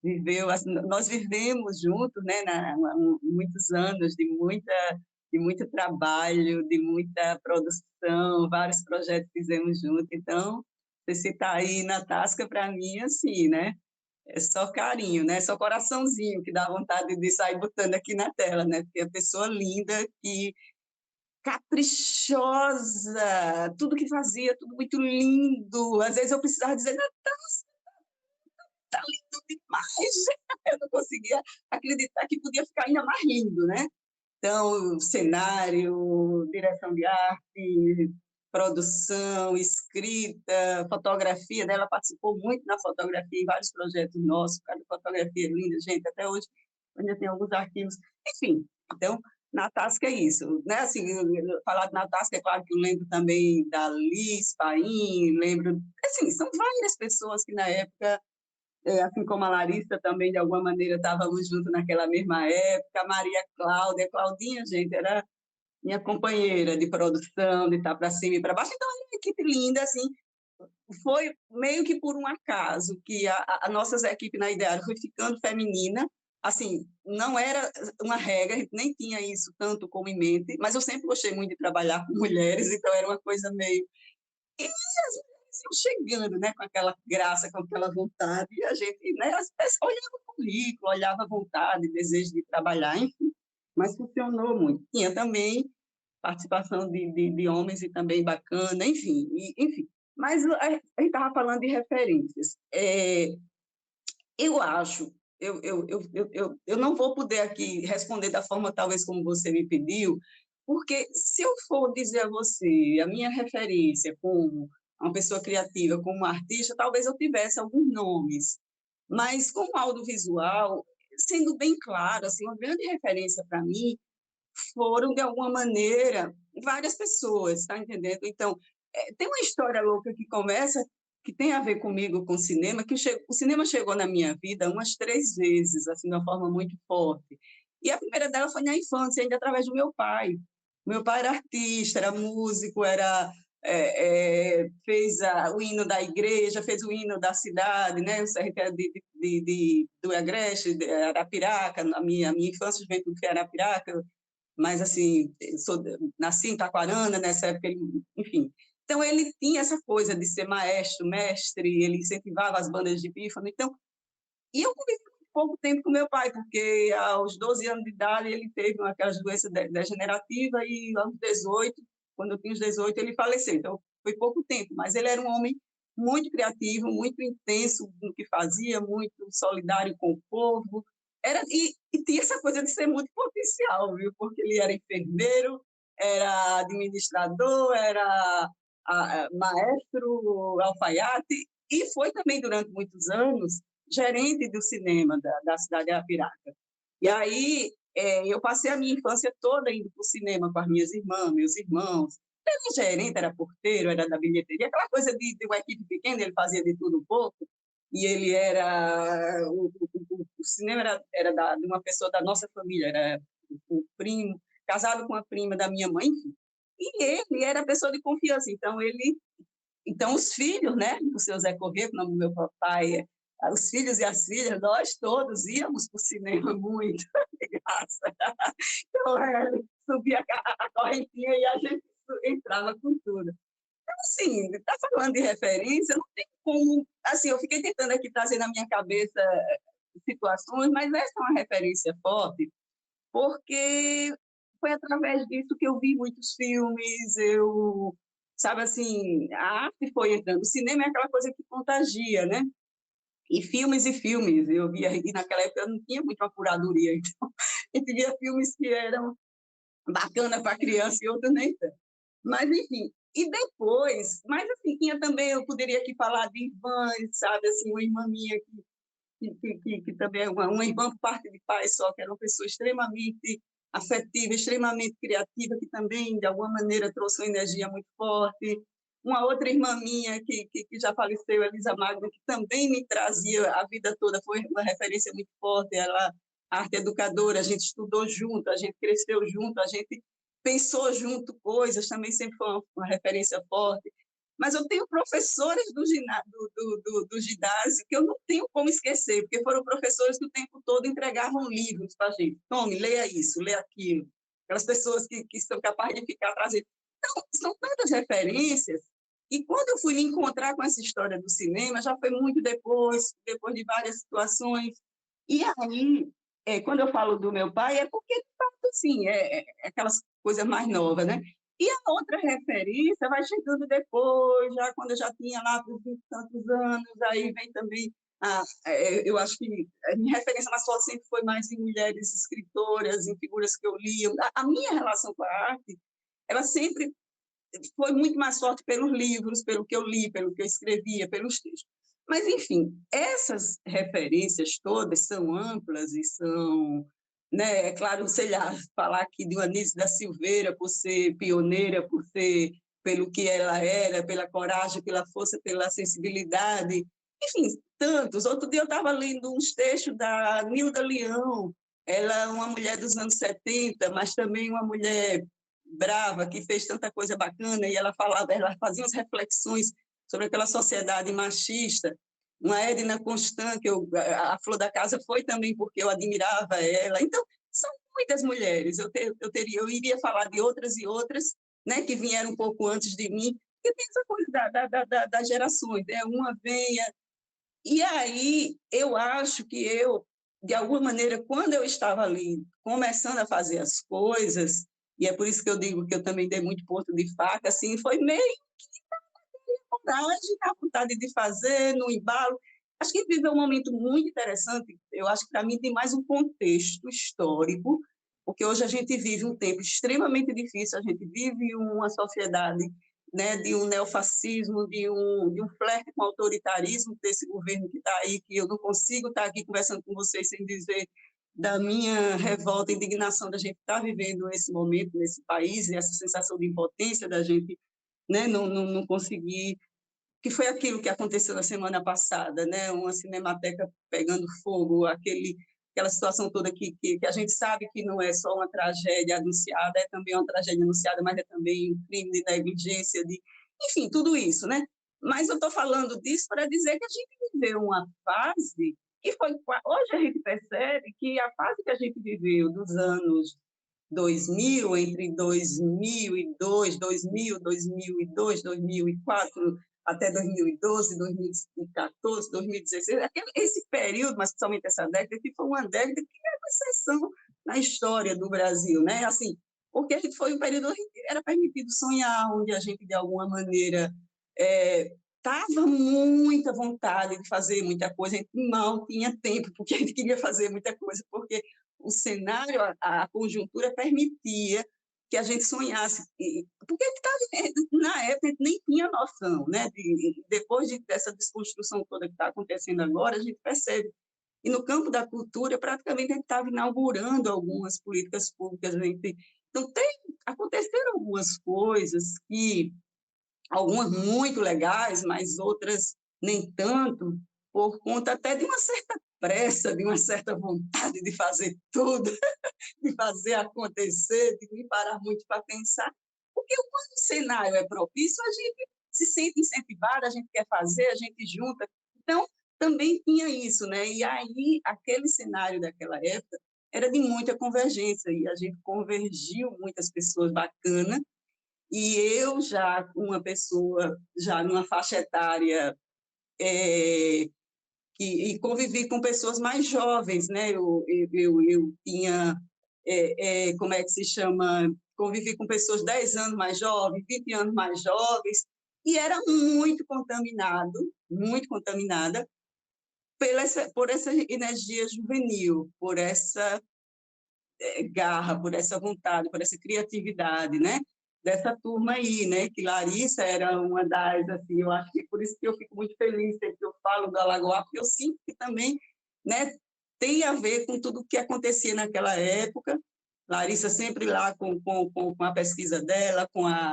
viveu, nós vivemos juntos, né, muitos anos de muito trabalho, de muita produção, vários projetos fizemos juntos. Então, você citar aí na Tasca, para mim, assim, né, é só carinho, né, só coraçãozinho que dá vontade de sair botando aqui na tela, né, porque é pessoa linda e caprichosa, tudo que fazia, tudo muito lindo. Às vezes eu precisava dizer, tá lindo demais. Eu não conseguia acreditar que podia ficar ainda mais lindo, né? Então, cenário, direção de arte, produção, escrita, fotografia, né? Ela participou muito na fotografia em vários projetos nossos, cada fotografia linda, gente, até hoje ainda tem alguns arquivos. Enfim, então, Natasca é isso, né? Assim, falar de Natasca, é claro que eu lembro também da Liz Paim, lembro, assim, são várias pessoas que na época assim como a Larissa também, de alguma maneira, estávamos juntos naquela mesma época, a Maria Cláudia, Claudinha, gente, era minha companheira de produção, de estar para cima e para baixo, então era uma equipe linda, assim, foi meio que por um acaso que a nossa equipe na Ideário foi ficando feminina, assim, não era uma regra, a gente nem tinha isso tanto como em mente, mas eu sempre gostei muito de trabalhar com mulheres, então era uma coisa meio... E as mulheres iam chegando, né, com aquela graça, com aquela vontade, e a gente, né, olhava o currículo, olhava a vontade, desejo de trabalhar, enfim, mas funcionou muito. Tinha também participação de homens e também bacana, enfim, enfim. Mas a gente estava falando de referências. Eu acho, eu não vou poder aqui responder da forma talvez como você me pediu, porque se eu for dizer a você a minha referência como uma pessoa criativa, como artista, talvez eu tivesse alguns nomes, mas como audiovisual, sendo bem claro, assim, uma grande referência para mim foram, de alguma maneira, várias pessoas, tá entendendo? Então, tem uma história louca que começa, que tem a ver comigo, com o cinema, que o cinema chegou na minha vida umas 3 vezes, assim, de uma forma muito forte. E a primeira dela foi na infância, ainda através do meu pai. Meu pai era artista, era músico, era fez o hino da igreja, fez o hino da cidade, né? O CRT do Agreste, de Arapiraca, a minha infância e juventude foi Arapiraca, mas, assim, nasci em Taquarana, nessa época, enfim. Então, ele tinha essa coisa de ser maestro, mestre, ele incentivava as bandas de pífano. Então, e eu convivi muito pouco tempo com meu pai, porque aos 12 anos de idade ele teve aquelas doenças degenerativas e aos 18, quando eu tinha os 18, ele faleceu. Então, foi pouco tempo, mas ele era um homem muito criativo, muito intenso no que fazia, muito solidário com o povo. E tinha essa coisa de ser muito potencial, viu? Porque ele era enfermeiro, era administrador, era maestro, alfaiate, e foi também, durante muitos anos, gerente do cinema da cidade de Arapiraca. E aí eu passei a minha infância toda indo para o cinema com as minhas irmãs, meus irmãos. Ele era gerente, era porteiro, era da bilheteria, aquela coisa de uma equipe pequena, ele fazia de tudo um pouco. E ele era... O cinema era de uma pessoa da nossa família, era um primo, casado com a prima da minha mãe, enfim. E ele era pessoa de confiança. Então os filhos, né, o seu Zé Corrêa, o nome do meu papai, os filhos e as filhas, nós todos íamos para o cinema muito, de graça. Então, subia a correntinha e a gente entrava com tudo. Então, assim, está falando de referência, não tem como... Assim, eu fiquei tentando aqui trazer na minha cabeça situações, mas essa é uma referência forte, porque foi através disso que eu vi muitos filmes, sabe assim, a arte foi entrando. O cinema é aquela coisa que contagia, né? E filmes, eu via, e naquela época eu não tinha muita curadoria, então a gente via filmes que eram bacanas para criança e outros nem tanto. Mas, enfim, e depois, mas assim, tinha também, eu poderia aqui falar de irmãs, sabe, assim, uma irmã minha que também é uma irmã por parte de pai só, que era uma pessoa extremamente afetiva, extremamente criativa, que também, de alguma maneira, trouxe uma energia muito forte. Uma outra irmã minha, que já faleceu, Elisa Magno, que também me trazia a vida toda, foi uma referência muito forte. Ela, arte educadora, a gente estudou junto, a gente cresceu junto, a gente pensou junto coisas, também sempre foi uma referência forte. Mas eu tenho professores do ginásio que eu não tenho como esquecer, porque foram professores que o tempo todo entregavam livros para a gente. Tome, leia isso, leia aquilo. Aquelas pessoas que são capazes de ficar trazendo. Então, são tantas referências, e quando eu fui me encontrar com essa história do cinema, já foi muito depois de várias situações. E aí, quando eu falo do meu pai, é porque, de fato, assim, é aquelas coisas mais novas, né? E a outra referência vai chegando depois, já quando eu já tinha lá por 20 e tantos anos, aí vem também, eu acho que a minha referência mais forte sempre foi mais em mulheres escritoras, em figuras que eu li. A minha relação com a arte, ela sempre foi muito mais forte pelos livros, pelo que eu li, pelo que eu escrevia, pelos textos. Mas, enfim, essas referências todas são amplas e são... Né? É claro, sei lá, falar aqui de Anísio da Silveira por ser pioneira, pelo que ela era, pela coragem, pela força, pela sensibilidade, enfim, tantos. Outro dia eu estava lendo uns textos da Nilda Leão, ela é uma mulher dos anos 70, mas também uma mulher brava, que fez tanta coisa bacana, e ela fazia umas reflexões sobre aquela sociedade machista. Uma Edna Constant, a Flor da Casa foi também porque eu admirava ela. Então, são muitas mulheres. Eu iria falar de outras e outras, né, que vieram um pouco antes de mim, porque tem essa coisa das gerações, né? Uma venha... E aí, eu acho que de alguma maneira, quando eu estava ali, começando a fazer as coisas, e é por isso que eu digo que eu também dei muito ponto de faca, assim, foi meio coragem, a vontade de fazer, no embalo. Acho que viveu um momento muito interessante. Eu acho que, para mim, tem mais um contexto histórico, porque hoje a gente vive um tempo extremamente difícil, a gente vive uma sociedade, né, de um neofascismo, de um flerte com o autoritarismo desse governo que está aí, que eu não consigo estar aqui conversando com vocês sem dizer da minha revolta, indignação da gente estar vivendo esse momento nesse país, e essa sensação de impotência da gente, né, não conseguir, que foi aquilo que aconteceu na semana passada, né, uma cinemateca pegando fogo, aquela situação toda que a gente sabe que não é só uma tragédia anunciada, é também uma tragédia anunciada, mas é também um crime de negligência, enfim, tudo isso, né? Mas eu estou falando disso para dizer que a gente viveu uma fase que foi... Hoje a gente percebe que a fase que a gente viveu dos anos 2000, entre 2002, 2002, 2004, até 2012, 2014, 2016, esse período, mas principalmente essa década, que foi uma década que é uma exceção na história do Brasil, né? Assim, porque a gente foi um período onde era permitido sonhar, onde a gente, de alguma maneira, estava muita vontade de fazer muita coisa, a gente mal tinha tempo, porque a gente queria fazer muita coisa, porque o cenário, a conjuntura permitia que a gente sonhasse, porque na época a gente nem tinha noção, né? Depois dessa desconstrução toda que está acontecendo agora, a gente percebe. E no campo da cultura, praticamente a gente estava inaugurando algumas políticas públicas. Então, aconteceram algumas coisas que, algumas muito legais, mas outras nem tanto, por conta até de uma certa pressa, de uma certa vontade de fazer tudo, de fazer acontecer, de não parar muito para pensar. Porque quando o cenário é propício, a gente se sente incentivada, a gente quer fazer, a gente junta. Então, também tinha isso, né? E aí, aquele cenário daquela época era de muita convergência, e a gente convergiu muitas pessoas bacanas, e eu já, uma pessoa, já numa faixa etária, e convivi com pessoas mais jovens, né? Eu tinha, como é que se chama? Convivi com pessoas 10 anos mais jovens, 20 anos mais jovens, e era muito contaminada por essa energia juvenil, por essa garra, por essa vontade, por essa criatividade, né? Dessa turma aí, né? Que Larissa era uma das, assim, eu acho que por isso que eu fico muito feliz sempre que eu falo do Alagoas, porque eu sinto que também, né, tem a ver com tudo o que acontecia naquela época. Larissa sempre lá com a pesquisa dela,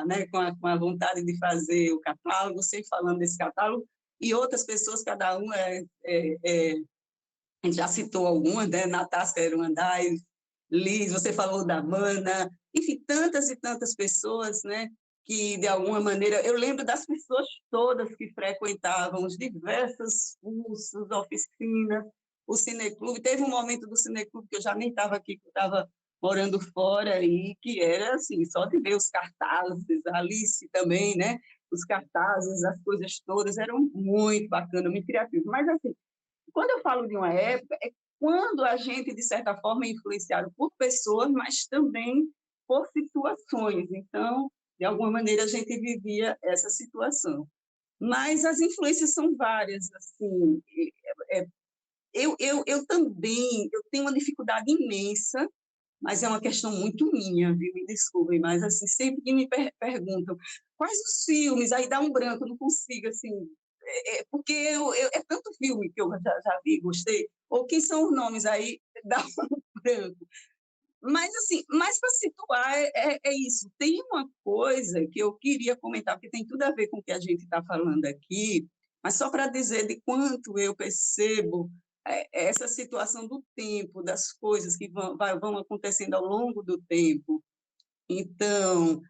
né, com a vontade de fazer o catálogo, sempre falando desse catálogo, e outras pessoas, cada um a gente já citou algumas, né? Natasca Erundais, Liz, você falou da Mana, enfim, tantas e tantas pessoas, né, que, de alguma maneira, eu lembro das pessoas todas que frequentavam os diversos cursos, oficinas, o Cineclube. Teve um momento do Cineclube que eu já nem estava aqui, que eu estava morando fora, e que era, assim, só de ver os cartazes, a Alice também, né, os cartazes, as coisas todas, eram muito bacanas, muito criativas. Mas, assim, quando eu falo de uma época, é quando a gente, de certa forma, é influenciado por pessoas, mas também por situações. Então, de alguma maneira, a gente vivia essa situação. Mas as influências são várias. Assim, eu também tenho uma dificuldade imensa, mas é uma questão muito minha, viu? Me desculpem, mas assim, sempre que me perguntam quais os filmes, aí dá um branco, eu não consigo, assim, porque é tanto filme que eu já vi, gostei, ou quem são os nomes aí, dá um branco. Mas, assim, mais para situar, é isso. Tem uma coisa que eu queria comentar, porque tem tudo a ver com o que a gente está falando aqui, mas só para dizer de quanto eu percebo essa situação do tempo, das coisas que vão acontecendo ao longo do tempo. Então,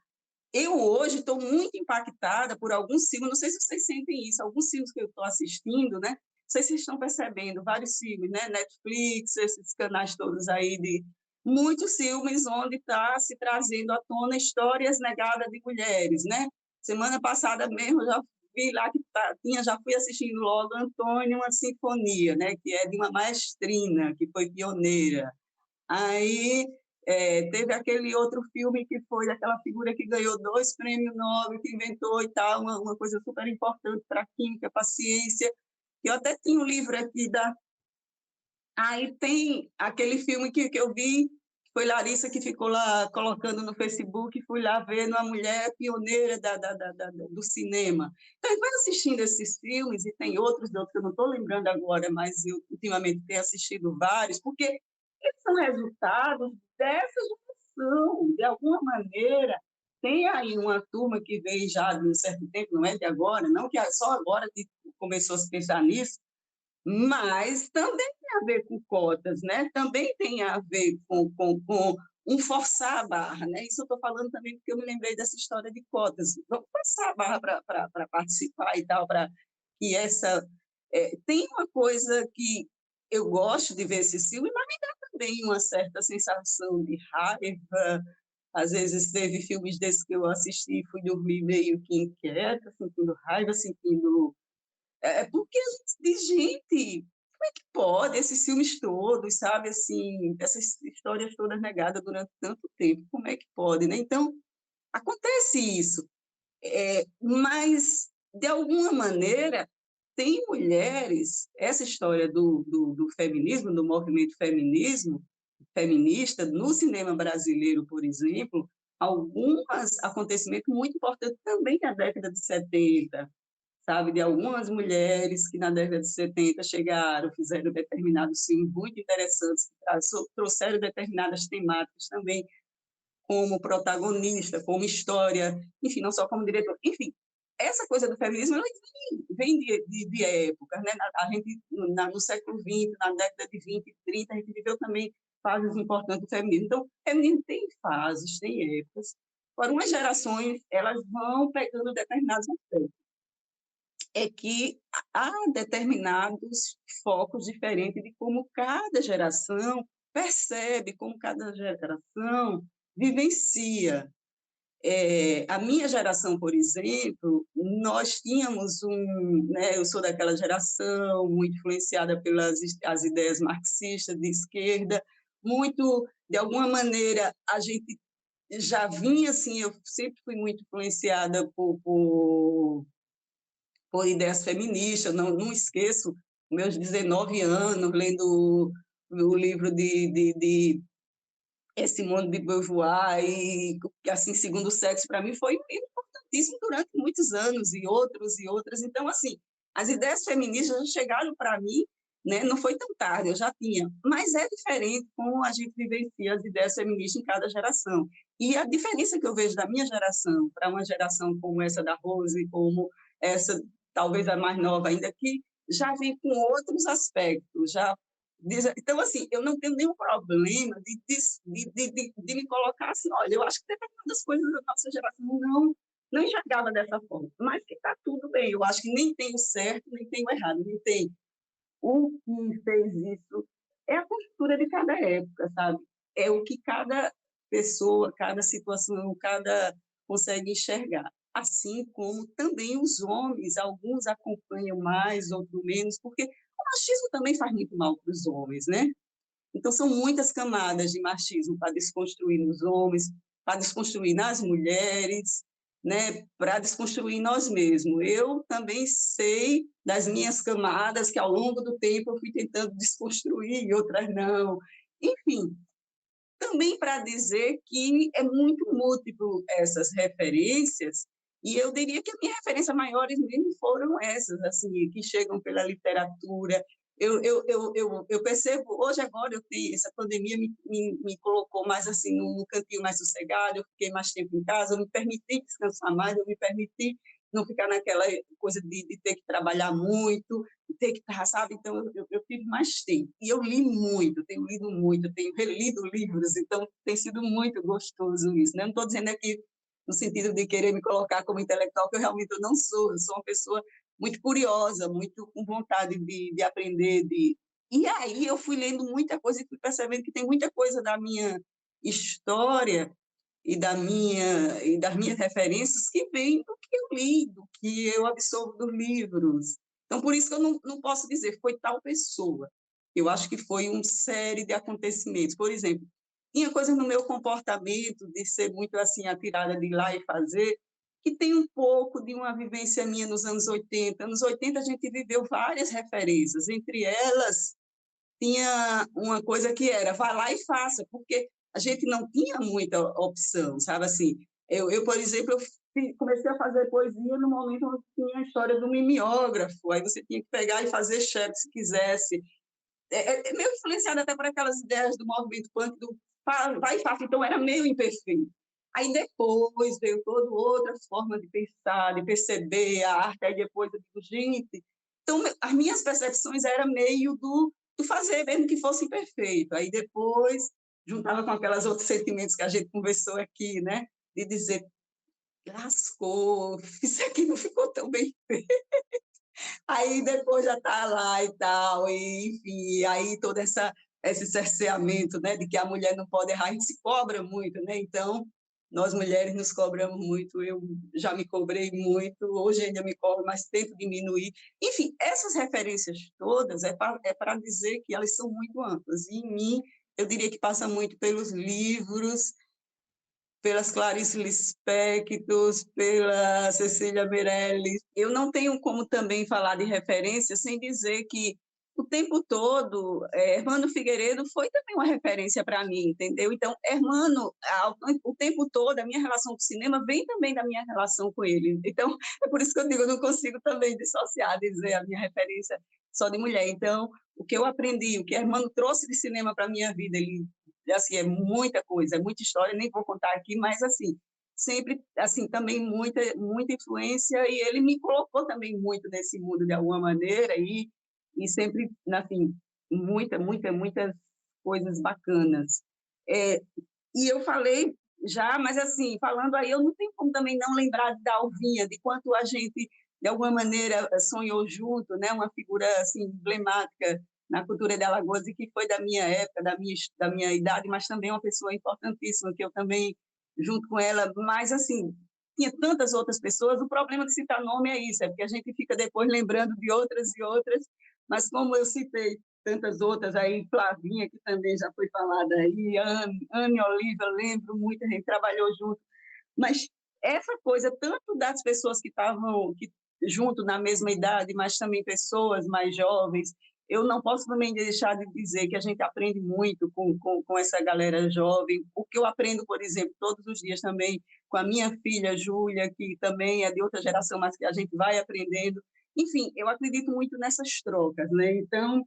eu hoje estou muito impactada por alguns filmes, não sei se vocês sentem isso, alguns filmes que eu estou assistindo, né? Não sei se vocês estão percebendo, vários filmes, né? Netflix, esses canais todos aí, de muitos filmes onde está se trazendo à tona histórias negadas de mulheres, né? Semana passada mesmo, eu já vi lá que já fui assistindo logo Antônio, uma sinfonia, né? Que é de uma maestrina, que foi pioneira. Aí teve aquele outro filme que foi daquela figura que ganhou 2 prêmios Nobel, que inventou e tal, uma coisa super importante para a química, para a ciência. Eu até tinha um livro aqui Aí tem aquele filme que eu vi, foi Larissa que ficou lá colocando no Facebook, fui lá ver uma mulher pioneira do cinema. Então, eu vou assistindo esses filmes, e tem outros que eu não estou lembrando agora, mas eu ultimamente tenho assistido vários, porque eles são resultados dessa geração, de alguma maneira. Tem aí uma turma que vem já de um certo tempo, não é de agora, não que só agora que começou a se pensar nisso, mas também tem a ver com cotas, né? Também tem a ver com um forçar a barra, né? Isso eu estou falando também porque eu me lembrei dessa história de cotas. Vamos forçar a barra para participar e tal, para que essa... tem uma coisa que eu gosto de ver esse filme, mas me dá também uma certa sensação de raiva. Às vezes teve filmes desses que eu assisti e fui dormir meio que inquieta, sentindo raiva, sentindo... porque a gente diz, gente, como é que pode esses filmes todos, sabe, assim, essas histórias todas negadas durante tanto tempo, como é que pode, né? Então, acontece isso, mas, de alguma maneira, tem mulheres, essa história do feminismo, do movimento feminista, no cinema brasileiro, por exemplo, alguns acontecimentos muito importantes também na década de 70, sabe, de algumas mulheres que na década de 70 chegaram, fizeram determinados filmes muito interessantes, trouxeram determinadas temáticas também como protagonista, como história, enfim, não só como diretor. Enfim, essa coisa do feminismo ela vem de épocas, né? A gente, no século XX, na década de 20 e 30, a gente viveu também fases importantes do feminismo. Então, o feminismo tem fases, tem épocas. Por umas gerações, elas vão pegando determinados aspectos. É que há determinados focos diferentes de como cada geração percebe, como cada geração vivencia. A minha geração, por exemplo, nós tínhamos eu sou daquela geração muito influenciada pelas as ideias marxistas de esquerda, muito, de alguma maneira, a gente já vinha, assim, eu sempre fui muito influenciada por ideias feministas, não esqueço meus 19 anos lendo o livro de Simone de Beauvoir, e assim, Segundo Sexo, para mim foi importantíssimo durante muitos anos, e outras. Então, assim, as ideias feministas já chegaram para mim, né? Não foi tão tarde, eu já tinha, mas é diferente como a gente vivencia as ideias feministas em cada geração. E a diferença que eu vejo da minha geração para uma geração como essa da Rose, como essa, talvez a mais nova ainda, que já vem com outros aspectos, já... Então, assim, eu não tenho nenhum problema de me colocar assim, olha, eu acho que determinadas coisas da nossa geração não enxergava dessa forma, mas que está tudo bem, eu acho que nem tem o certo, nem tem o errado, nem tem o que fez isso, é a postura de cada época, sabe? É o que cada pessoa, cada situação, cada consegue enxergar. Assim como também os homens, alguns acompanham mais, outros menos, porque o machismo também faz muito mal para os homens, né? Então, são muitas camadas de machismo para desconstruir nos homens, para desconstruir nas mulheres, né? Para desconstruir nós mesmos. Eu também sei das minhas camadas que, ao longo do tempo, eu fui tentando desconstruir e outras não. Enfim, também para dizer que é muito múltiplo essas referências, e eu diria que as minhas referências maiores mesmo foram essas, assim, que chegam pela literatura. Eu percebo, hoje agora, essa pandemia me colocou mais assim, num cantinho mais sossegado, eu fiquei mais tempo em casa, eu me permiti descansar mais, eu me permiti não ficar naquela coisa de ter que trabalhar muito, ter que estar, sabe? Então, eu tive mais tempo. E eu li muito, tenho lido muito, tenho relido livros, então tem sido muito gostoso isso, né? Não estou dizendo aqui no sentido de querer me colocar como intelectual, que eu realmente não sou, eu sou uma pessoa muito curiosa, muito com vontade de aprender. E aí eu fui lendo muita coisa e fui percebendo que tem muita coisa da minha história e das minhas referências que vem do que eu li, do que eu absorvo dos livros. Então, por isso que eu não posso dizer foi tal pessoa. Eu acho que foi uma série de acontecimentos. Por exemplo, tinha coisas no meu comportamento de ser muito assim, atirada de ir lá e fazer, que tem um pouco de uma vivência minha nos anos 80. Anos 80 a gente viveu várias referências, entre elas tinha uma coisa que era vá lá e faça, porque a gente não tinha muita opção, sabe assim? Por exemplo, comecei a fazer poesia no momento onde tinha a história do mimeógrafo, aí você tinha que pegar e fazer chefe se quisesse. Meio influenciada até por aquelas ideias do movimento punk, do vai e faça, então era meio imperfeito. Aí depois veio toda outra forma de pensar, de perceber a arte, aí depois eu digo, gente... Então, as minhas percepções eram meio do fazer, mesmo que fosse imperfeito. Aí depois juntava com aquelas outros sentimentos que a gente conversou aqui, né? De dizer, lascou, isso aqui não ficou tão bem feito. Aí depois já está lá e tal, e, enfim, aí todo esse cerceamento, né, de que a mulher não pode errar, a gente se cobra muito, né? Então, nós mulheres nos cobramos muito, eu já me cobrei muito, hoje ainda me cobro, mas tento diminuir. Enfim, essas referências todas é para dizer que elas são muito amplas, e em mim, eu diria que passa muito pelos livros, pelas Clarice Lispector, pela Cecília Meirelles. Eu não tenho como também falar de referência sem dizer que o tempo todo, Hermano Figueiredo foi também uma referência para mim, entendeu? Então, Hermano, o tempo todo, a minha relação com o cinema vem também da minha relação com ele. Então, é por isso que eu digo, eu não consigo também dissociar, dizer a minha referência só de mulher. Então, o que eu aprendi, o que Hermano trouxe de cinema para a minha vida, ele assim, é muita coisa, é muita história, nem vou contar aqui, mas assim, sempre assim, também muita influência, e ele me colocou também muito nesse mundo de alguma maneira, e sempre, assim, muitas coisas bacanas. E eu falei já, mas assim, falando aí, eu não tenho como também não lembrar da Alvinha, de quanto a gente, de alguma maneira, sonhou junto, né? Uma figura assim, emblemática na cultura de Alagoas, e que foi da minha época, da minha idade, mas também uma pessoa importantíssima, que eu também, junto com ela, mas assim, tinha tantas outras pessoas, o problema de citar nome é isso, é porque a gente fica depois lembrando de outras e outras, mas como eu citei tantas outras aí, Flavinha, que também já foi falada aí, Anne Oliva, lembro muito, a gente trabalhou junto, mas essa coisa, tanto das pessoas que estavam junto na mesma idade, mas também pessoas mais jovens, eu não posso também deixar de dizer que a gente aprende muito com essa galera jovem, porque eu aprendo, por exemplo, todos os dias também com a minha filha, Júlia, que também é de outra geração, mas que a gente vai aprendendo. Enfim, eu acredito muito nessas trocas, né? Então,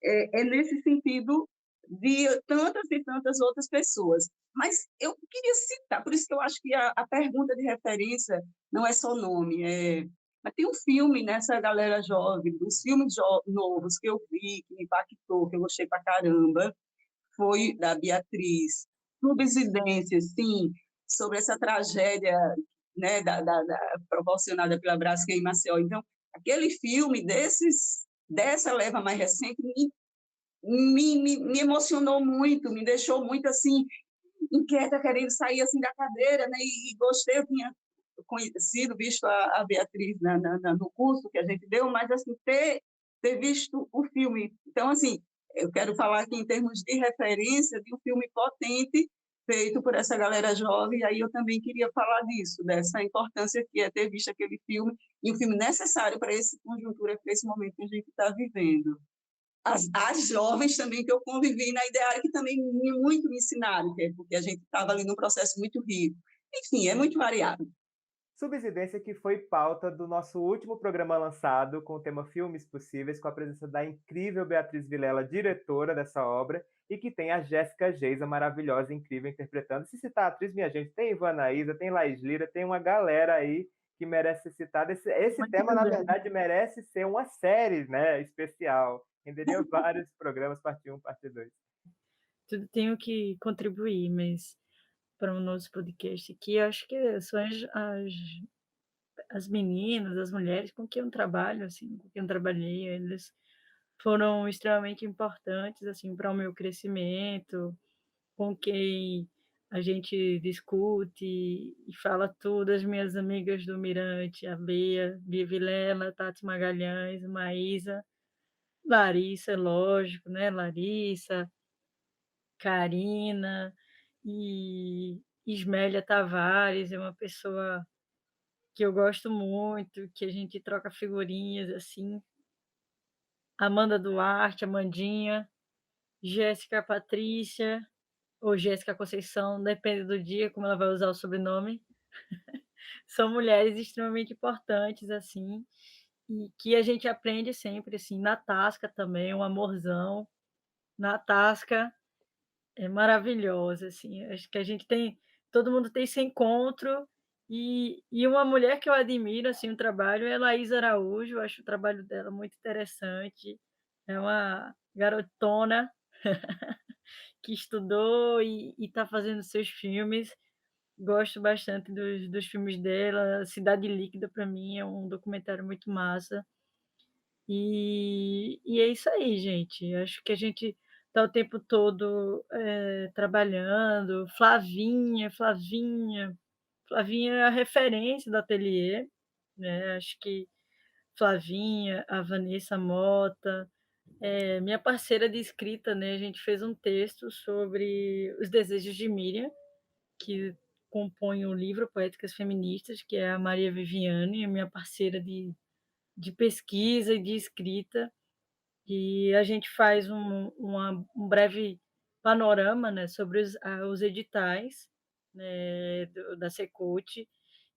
é nesse sentido de tantas e tantas outras pessoas. Mas eu queria citar, por isso que eu acho que a pergunta de referência não é só nome, mas tem um filme nessa galera jovem, dos filmes novos que eu vi, que me impactou, que eu gostei pra caramba, foi da Beatriz, Subsidência, sim, sobre essa tragédia, né, proporcionada pela Braskem em Maceió. Então, aquele filme dessa leva mais recente me emocionou muito, me deixou muito assim inquieta, querendo sair assim da cadeira, né? E gostei, eu tinha conhecido, visto a Beatriz no curso que a gente deu, mas assim ter visto o filme. Então, assim, eu quero falar aqui em termos de referência de um filme potente feito por essa galera jovem, e aí eu também queria falar disso, dessa importância que é ter visto aquele filme, e um filme necessário para essa conjuntura, para esse momento que a gente está vivendo. As jovens também que eu convivi na Ideária, que também muito me ensinaram, porque a gente estava ali num processo muito rico. Enfim, é muito variado. Subsidência, que foi pauta do nosso último programa lançado com o tema Filmes Possíveis, com a presença da incrível Beatriz Vilela, diretora dessa obra, e que tem a Jéssica Geisa, maravilhosa e incrível, interpretando. Se citar a atriz, minha gente, tem Ivana Isa, tem Laís Lira, tem uma galera aí que merece ser citada. Esse tema, na verdade, merece ser uma série, né, especial. Renderia vários programas, parte 1, parte 2. Tudo tenho que contribuir, mas para o nosso podcast aqui, acho que são as meninas, as mulheres com quem eu trabalho, assim, com quem eu trabalhei, eles foram extremamente importantes, assim, para o meu crescimento, com quem a gente discute e fala tudo, as minhas amigas do Mirante, a Bia Vilela, Tati Magalhães, Maísa, Larissa, lógico, né? Larissa, Karina e Ismélia Tavares, é uma pessoa que eu gosto muito, que a gente troca figurinhas assim. Amanda Duarte, Amandinha, Jéssica Patrícia, ou Jéssica Conceição, depende do dia, como ela vai usar o sobrenome. São mulheres extremamente importantes, assim, e que a gente aprende sempre, assim. Natasca também, um amorzão. Natasca é maravilhosa, assim. Acho que a gente tem, todo mundo tem esse encontro, e uma mulher que eu admiro, assim, o trabalho é a Laís Araújo, eu acho o trabalho dela muito interessante. É uma garotona que estudou e está fazendo seus filmes. Gosto bastante dos filmes dela. Cidade Líquida, para mim, é um documentário muito massa. E é isso aí, gente. Acho que a gente está o tempo todo trabalhando. Flavinha é a referência do ateliê, né? Acho que Flavinha, a Vanessa Mota, minha parceira de escrita, né? A gente fez um texto sobre os desejos de Miriam, que compõe o livro Poéticas Feministas, que é a Maria Viviane, a minha parceira de pesquisa e de escrita. E a gente faz um breve panorama, né, sobre os editais, né, da Secult,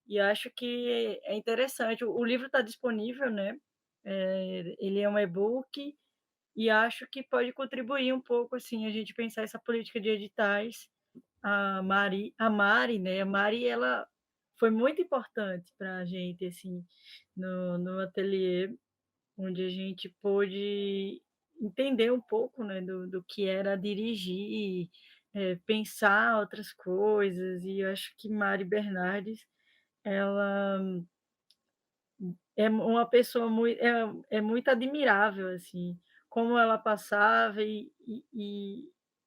e acho que é interessante. O livro está disponível, né? Ele é um e-book, e acho que pode contribuir um pouco, assim, a gente pensar essa política de editais. A Mari, né? A Mari, ela foi muito importante para a gente, assim, no ateliê, onde a gente pôde entender um pouco, né, do que era dirigir, pensar outras coisas, e eu acho que Mari Bernardes, ela é uma pessoa é muito admirável, assim, como ela passava e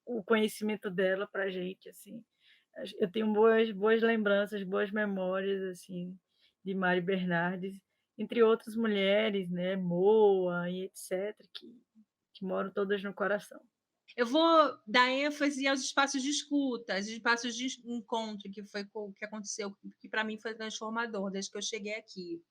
o conhecimento dela para a gente, assim. Eu tenho boas lembranças, boas memórias, assim, de Mari Bernardes, entre outras mulheres, né, Moa e etc., que moram todas no coração. Eu vou dar ênfase aos espaços de escuta, aos espaços de encontro, que aconteceu, que para mim foi transformador desde que eu cheguei aqui.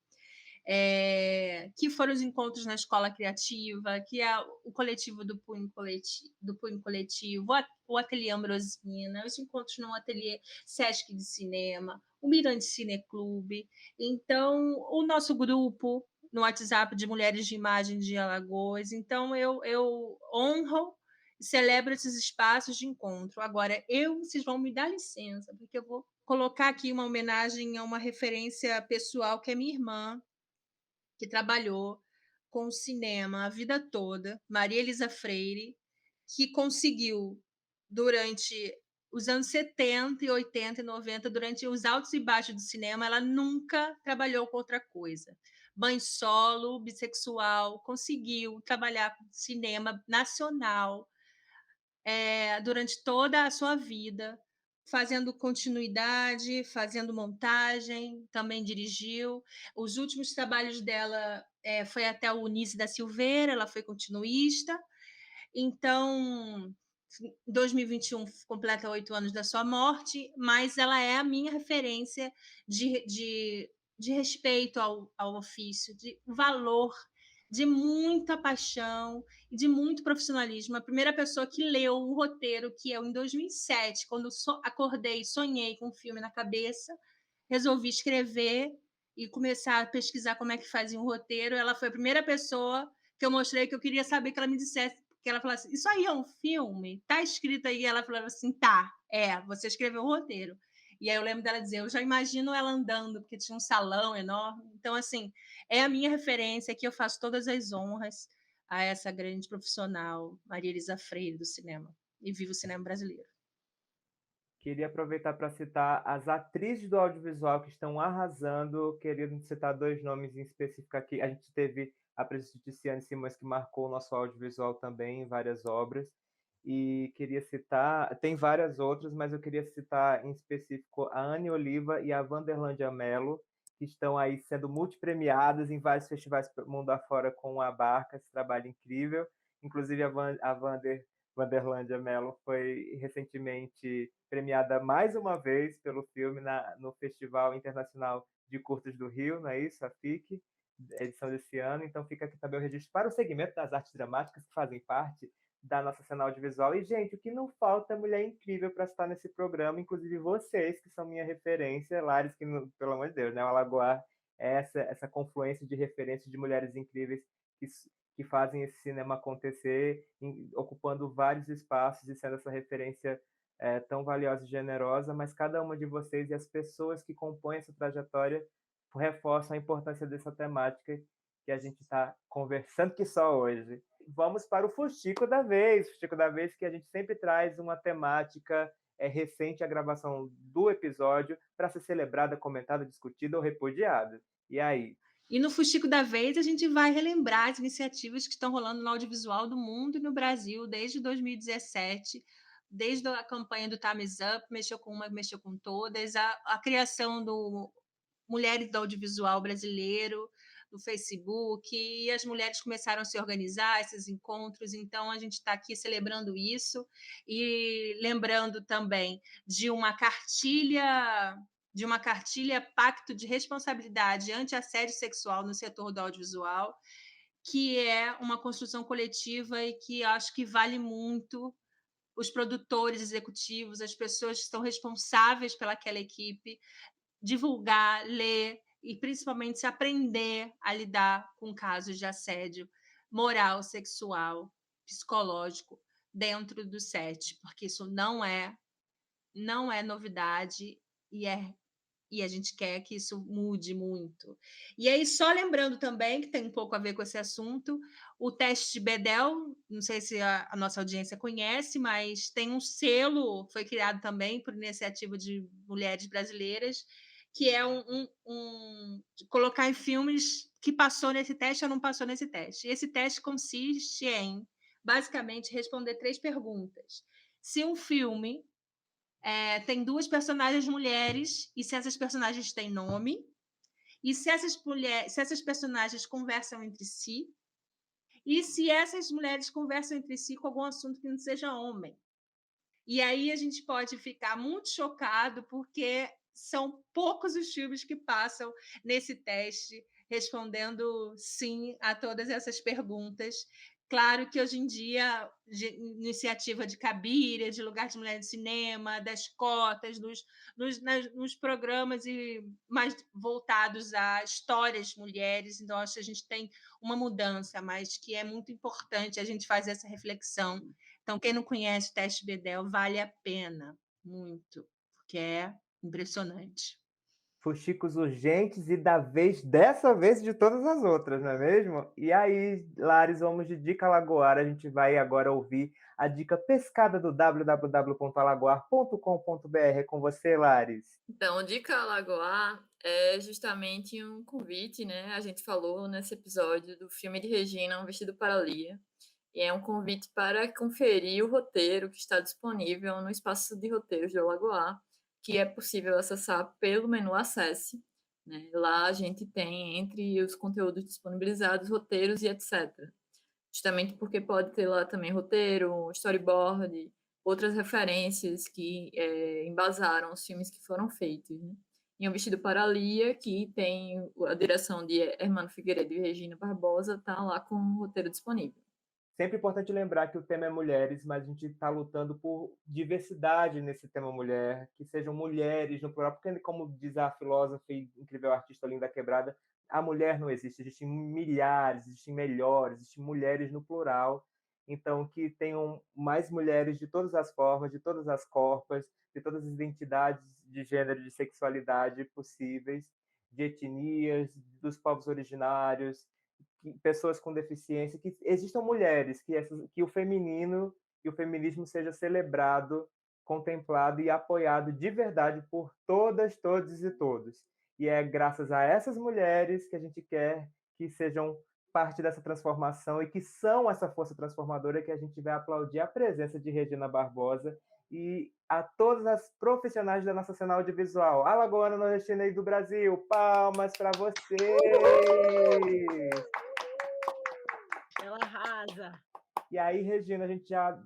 Que foram os encontros na Escola Criativa, que é o coletivo do Punho Coletivo, o Ateliê Ambrosina, os encontros no Ateliê Sesc de Cinema, o Mirante Cineclube. Então, o nosso grupo no WhatsApp de Mulheres de Imagem de Alagoas. Então, eu honro e celebro esses espaços de encontro. Agora, vocês vão me dar licença, porque eu vou colocar aqui uma homenagem a uma referência pessoal, que é minha irmã, que trabalhou com o cinema a vida toda, Maria Elisa Freire, que conseguiu, durante os anos 70, 80 e 90, durante os altos e baixos do cinema, ela nunca trabalhou com outra coisa. Mãe solo, bissexual, conseguiu trabalhar com cinema nacional durante toda a sua vida, fazendo continuidade, fazendo montagem, também dirigiu. Os últimos trabalhos dela foi até o Unice da Silveira, ela foi continuista. Então, 2021 completa 8 anos da sua morte, mas ela é a minha referência de respeito ao ofício, de valor, de muita paixão e de muito profissionalismo. A primeira pessoa que leu um roteiro, que eu, em 2007, quando acordei, sonhei com um filme na cabeça, resolvi escrever e começar a pesquisar como é que fazia um roteiro. Ela foi a primeira pessoa que eu mostrei, que eu queria saber, que ela me dissesse, que ela falasse, isso aí é um filme? Tá escrito aí? Ela falava assim, tá, você escreveu o roteiro. E aí eu lembro dela dizer, eu já imagino ela andando, porque tinha um salão enorme. Então, assim, é a minha referência, que eu faço todas as honras a essa grande profissional, Maria Elisa Freire, do cinema. E viva o cinema brasileiro. Queria aproveitar para citar as atrizes do audiovisual que estão arrasando. Queria citar 2 nomes em específico aqui. A gente teve a presença de Tiziane Simões, que marcou o nosso audiovisual também em várias obras. E queria citar, tem várias outras, mas eu queria citar em específico a Anne Oliva e a Vanderlândia Mello, que estão aí sendo multipremiadas em vários festivais mundo afora com a Barca, esse trabalho incrível. Inclusive a Vanderlândia Mello foi recentemente premiada mais uma vez pelo filme no Festival Internacional de Curtas do Rio, não é isso? A FIC, edição desse ano. Então fica aqui também o registro para o segmento das artes dramáticas, que fazem parte da nossa cena audiovisual. E, gente, o que não falta é mulher incrível para estar nesse programa, inclusive vocês, que são minha referência, Lares, que, pelo amor de Deus, né? O Alagoar é essa confluência de referências de mulheres incríveis que fazem esse cinema acontecer, ocupando vários espaços e sendo essa referência tão valiosa e generosa, mas cada uma de vocês e as pessoas que compõem essa trajetória reforçam a importância dessa temática que a gente está conversando que só hoje. vamos para o Fuxico da Vez. Fuxico da Vez, que a gente sempre traz uma temática recente à gravação do episódio para ser celebrada, comentada, discutida ou repudiada. E aí? E no Fuxico da Vez, a gente vai relembrar as iniciativas que estão rolando no audiovisual do mundo e no Brasil desde 2017, desde a campanha do Time's Up, mexeu com uma, mexeu com todas, a criação do Mulheres do Audiovisual Brasileiro, no Facebook, e as mulheres começaram a se organizar, esses encontros, então a gente está aqui celebrando isso e lembrando também de uma cartilha Pacto de Responsabilidade Anti-Assédio Sexual no setor do audiovisual, que é uma construção coletiva e que acho que vale muito os produtores executivos, as pessoas que estão responsáveis pelaquela equipe, divulgar, ler e principalmente se aprender a lidar com casos de assédio moral, sexual, psicológico dentro do set, porque isso não é novidade e a gente quer que isso mude muito. E aí, só lembrando também, que tem um pouco a ver com esse assunto, o teste de Bedel, não sei se a nossa audiência conhece, mas tem um selo, foi criado também por iniciativa de mulheres brasileiras, que é colocar em filmes que passou nesse teste ou não passou nesse teste. E esse teste consiste em, basicamente, responder 3 perguntas. Se um filme tem 2 personagens mulheres, e se essas personagens têm nome, e se essas personagens conversam entre si, e se essas mulheres conversam entre si com algum assunto que não seja homem. E aí a gente pode ficar muito chocado, porque são poucos os filmes que passam nesse teste, respondendo sim a todas essas perguntas. Claro que hoje em dia, iniciativa de Cabiria, de Lugar de Mulher de Cinema, das cotas, nos programas mais voltados a histórias mulheres, então acho que a gente tem uma mudança, mas que é muito importante a gente fazer essa reflexão. Então, quem não conhece o teste Bedel, vale a pena, muito, porque é impressionante. Fuxicos urgentes e dessa vez de todas as outras, não é mesmo? E aí, Lares, vamos de dica lagoara. A gente vai agora ouvir a dica pescada do www.alagoar.com.br. É com você, Lares. Então, Dica Alagoar é justamente um convite, né? A gente falou nesse episódio do filme de Regina, Um Vestido para Lia. E é um convite para conferir o roteiro que está disponível no espaço de roteiros do Alagoar, que é possível acessar pelo menu Acesse. Né? Lá a gente tem, entre os conteúdos disponibilizados, roteiros e etc. Justamente porque pode ter lá também roteiro, storyboard, outras referências que embasaram os filmes que foram feitos. Né? E Um Vestido para Lia, que tem a direção de Hermano Figueiredo e Regina Barbosa, está lá com o roteiro disponível. Sempre importante lembrar que o tema é mulheres, mas a gente está lutando por diversidade nesse tema mulher, que sejam mulheres no plural, porque, como diz a filósofa e incrível artista Linda Quebrada, a mulher não existe, existem milhares, existem melhores, existem mulheres no plural. Então, que tenham mais mulheres de todas as formas, de todas as corpas, de todas as identidades de gênero, de sexualidade possíveis, de etnias, dos povos originários, pessoas com deficiência, que existam mulheres, que o feminino e o feminismo seja celebrado, contemplado e apoiado de verdade por todas, todos e todos. E é graças a essas mulheres que a gente quer que sejam parte dessa transformação e que são essa força transformadora, que a gente vai aplaudir a presença de Regina Barbosa e a todas as profissionais da nossa cena audiovisual. Alagoana, nordestina e do Brasil, palmas para vocês! Ela arrasa. E aí, Regina, a gente já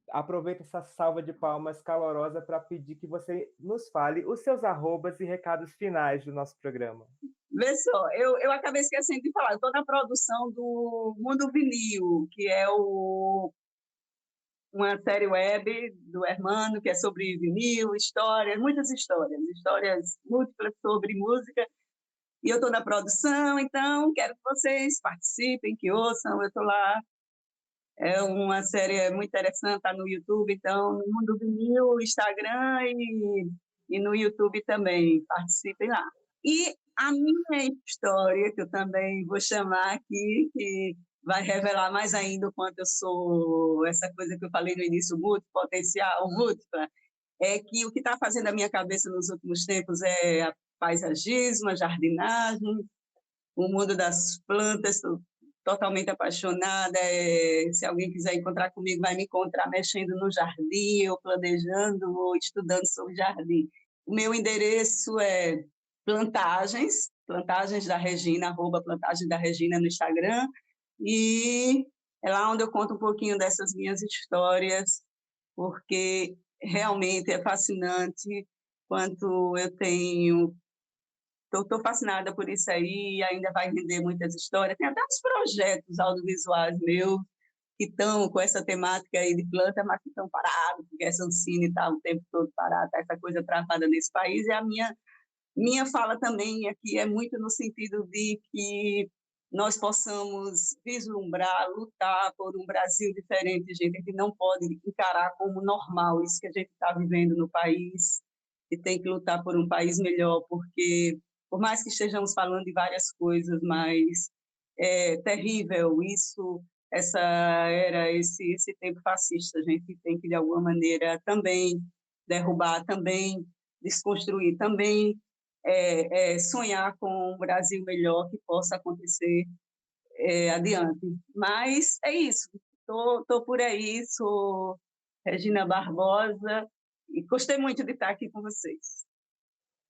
aproveita essa salva de palmas calorosa para pedir que você nos fale os seus arrobas e recados finais do nosso programa. Vê só, eu acabei esquecendo de falar, eu estou na produção do Mundo Vinil, que é uma série web do Hermano, que é sobre vinil, histórias, muitas histórias múltiplas sobre música, e eu estou na produção, então quero que vocês participem, que ouçam, eu estou lá. É uma série muito interessante, está no YouTube, então, no Mundo Vinil, Instagram e no YouTube também, participem lá. E a minha história, que eu também vou chamar aqui, que vai revelar mais ainda o quanto eu sou essa coisa que eu falei no início, potencial, múltipla, é que o que está fazendo a minha cabeça nos últimos tempos é a paisagismo, a jardinagem, o mundo das plantas, estou totalmente apaixonada. Se alguém quiser encontrar comigo, vai me encontrar mexendo no jardim, ou planejando, ou estudando sobre jardim. O meu endereço é Plantagens da Regina, @Plantagens da Regina no Instagram, e é lá onde eu conto um pouquinho dessas minhas histórias, porque realmente é fascinante quanto eu tenho. Estou fascinada por isso aí, ainda vai render muitas histórias. Tem até uns projetos audiovisuais meus que estão com essa temática aí de planta, mas que estão parados, porque essa Ancine está o tempo todo parada, tá essa coisa travada nesse país. E a minha fala também aqui é muito no sentido de que nós possamos vislumbrar, lutar por um Brasil diferente, gente. A gente não pode encarar como normal isso que a gente está vivendo no país, e tem que lutar por um país melhor, porque, por mais que estejamos falando de várias coisas, mas é terrível isso, essa era, esse tempo fascista. A gente tem que, de alguma maneira, também derrubar, também desconstruir, também sonhar com um Brasil melhor que possa acontecer adiante. Mas é isso, estou por aí, sou Regina Barbosa, e gostei muito de estar aqui com vocês.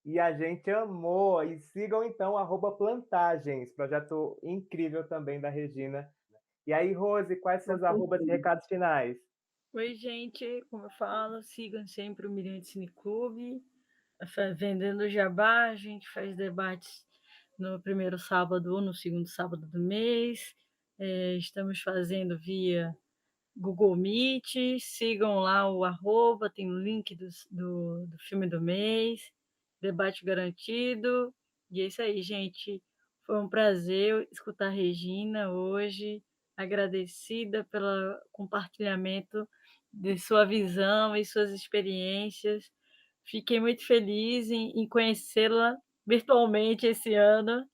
E a gente amou. E sigam então @Plantagens, projeto incrível também da Regina. E aí, Rose, quais seus arrobas e recados finais? Oi, gente, como eu falo, sigam sempre o Mirante Cine Clube, vendendo jabá. A gente faz debates no primeiro sábado ou no segundo sábado do mês. Estamos fazendo via Google Meet. Sigam lá o arroba, tem o link do filme do mês, debate garantido. E é isso aí, gente. Foi um prazer escutar a Regina hoje, agradecida pelo compartilhamento de sua visão e suas experiências. Fiquei muito feliz em conhecê-la virtualmente esse ano,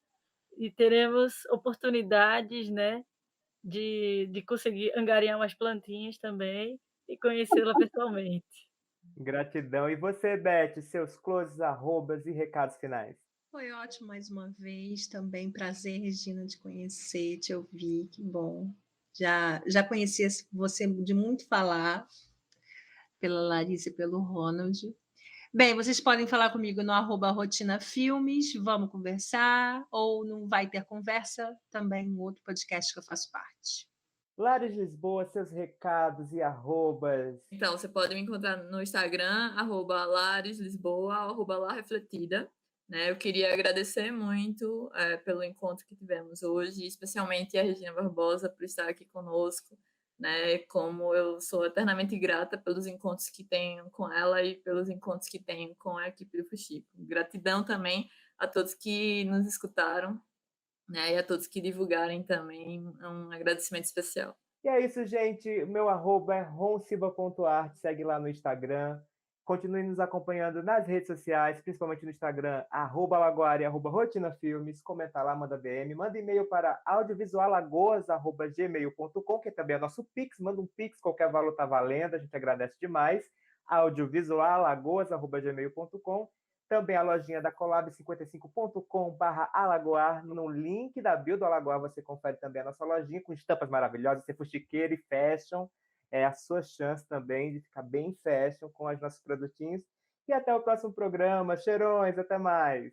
e teremos oportunidades, né, de conseguir angariar umas plantinhas também e conhecê-la pessoalmente. Gratidão. E você, Beth, seus closes, arrobas e recados finais? Foi ótimo mais uma vez, também prazer, Regina, te conhecer, te ouvir, que bom. Já conhecia você de muito falar, pela Larissa e pelo Ronald. Bem, vocês podem falar comigo no @rotinafilmes, vamos conversar, ou não vai ter conversa, também um outro podcast que eu faço parte. Lares Lisboa, seus recados e arrobas. Então, você pode me encontrar no Instagram, @LaresLisboa, @LaRefletida. Né? Eu queria agradecer muito pelo encontro que tivemos hoje, especialmente a Regina Barbosa por estar aqui conosco, né? Como eu sou eternamente grata pelos encontros que tenho com ela e pelos encontros que tenho com a equipe do Fuxico. Gratidão também a todos que nos escutaram, né? E a todos que divulgarem também, um agradecimento especial. E é isso, gente. O meu arroba é ronsilva.art. Segue lá no Instagram. Continue nos acompanhando nas redes sociais, principalmente no Instagram, @Lagoari, @Rotinafilmes. Comenta lá, manda DM. Manda e-mail para audiovisualagoas@gmail.com, que também é nosso Pix. Manda um Pix, qualquer valor tá valendo. A gente agradece demais. audiovisualagoas@gmail.com. Também a lojinha da colab55.com/alagoar. No link da bio do Alagoar você confere também a nossa lojinha com estampas maravilhosas, ser fuxiqueiro e fashion. É a sua chance também de ficar bem fashion com os nossos produtinhos. E até o próximo programa. Cheirões, até mais!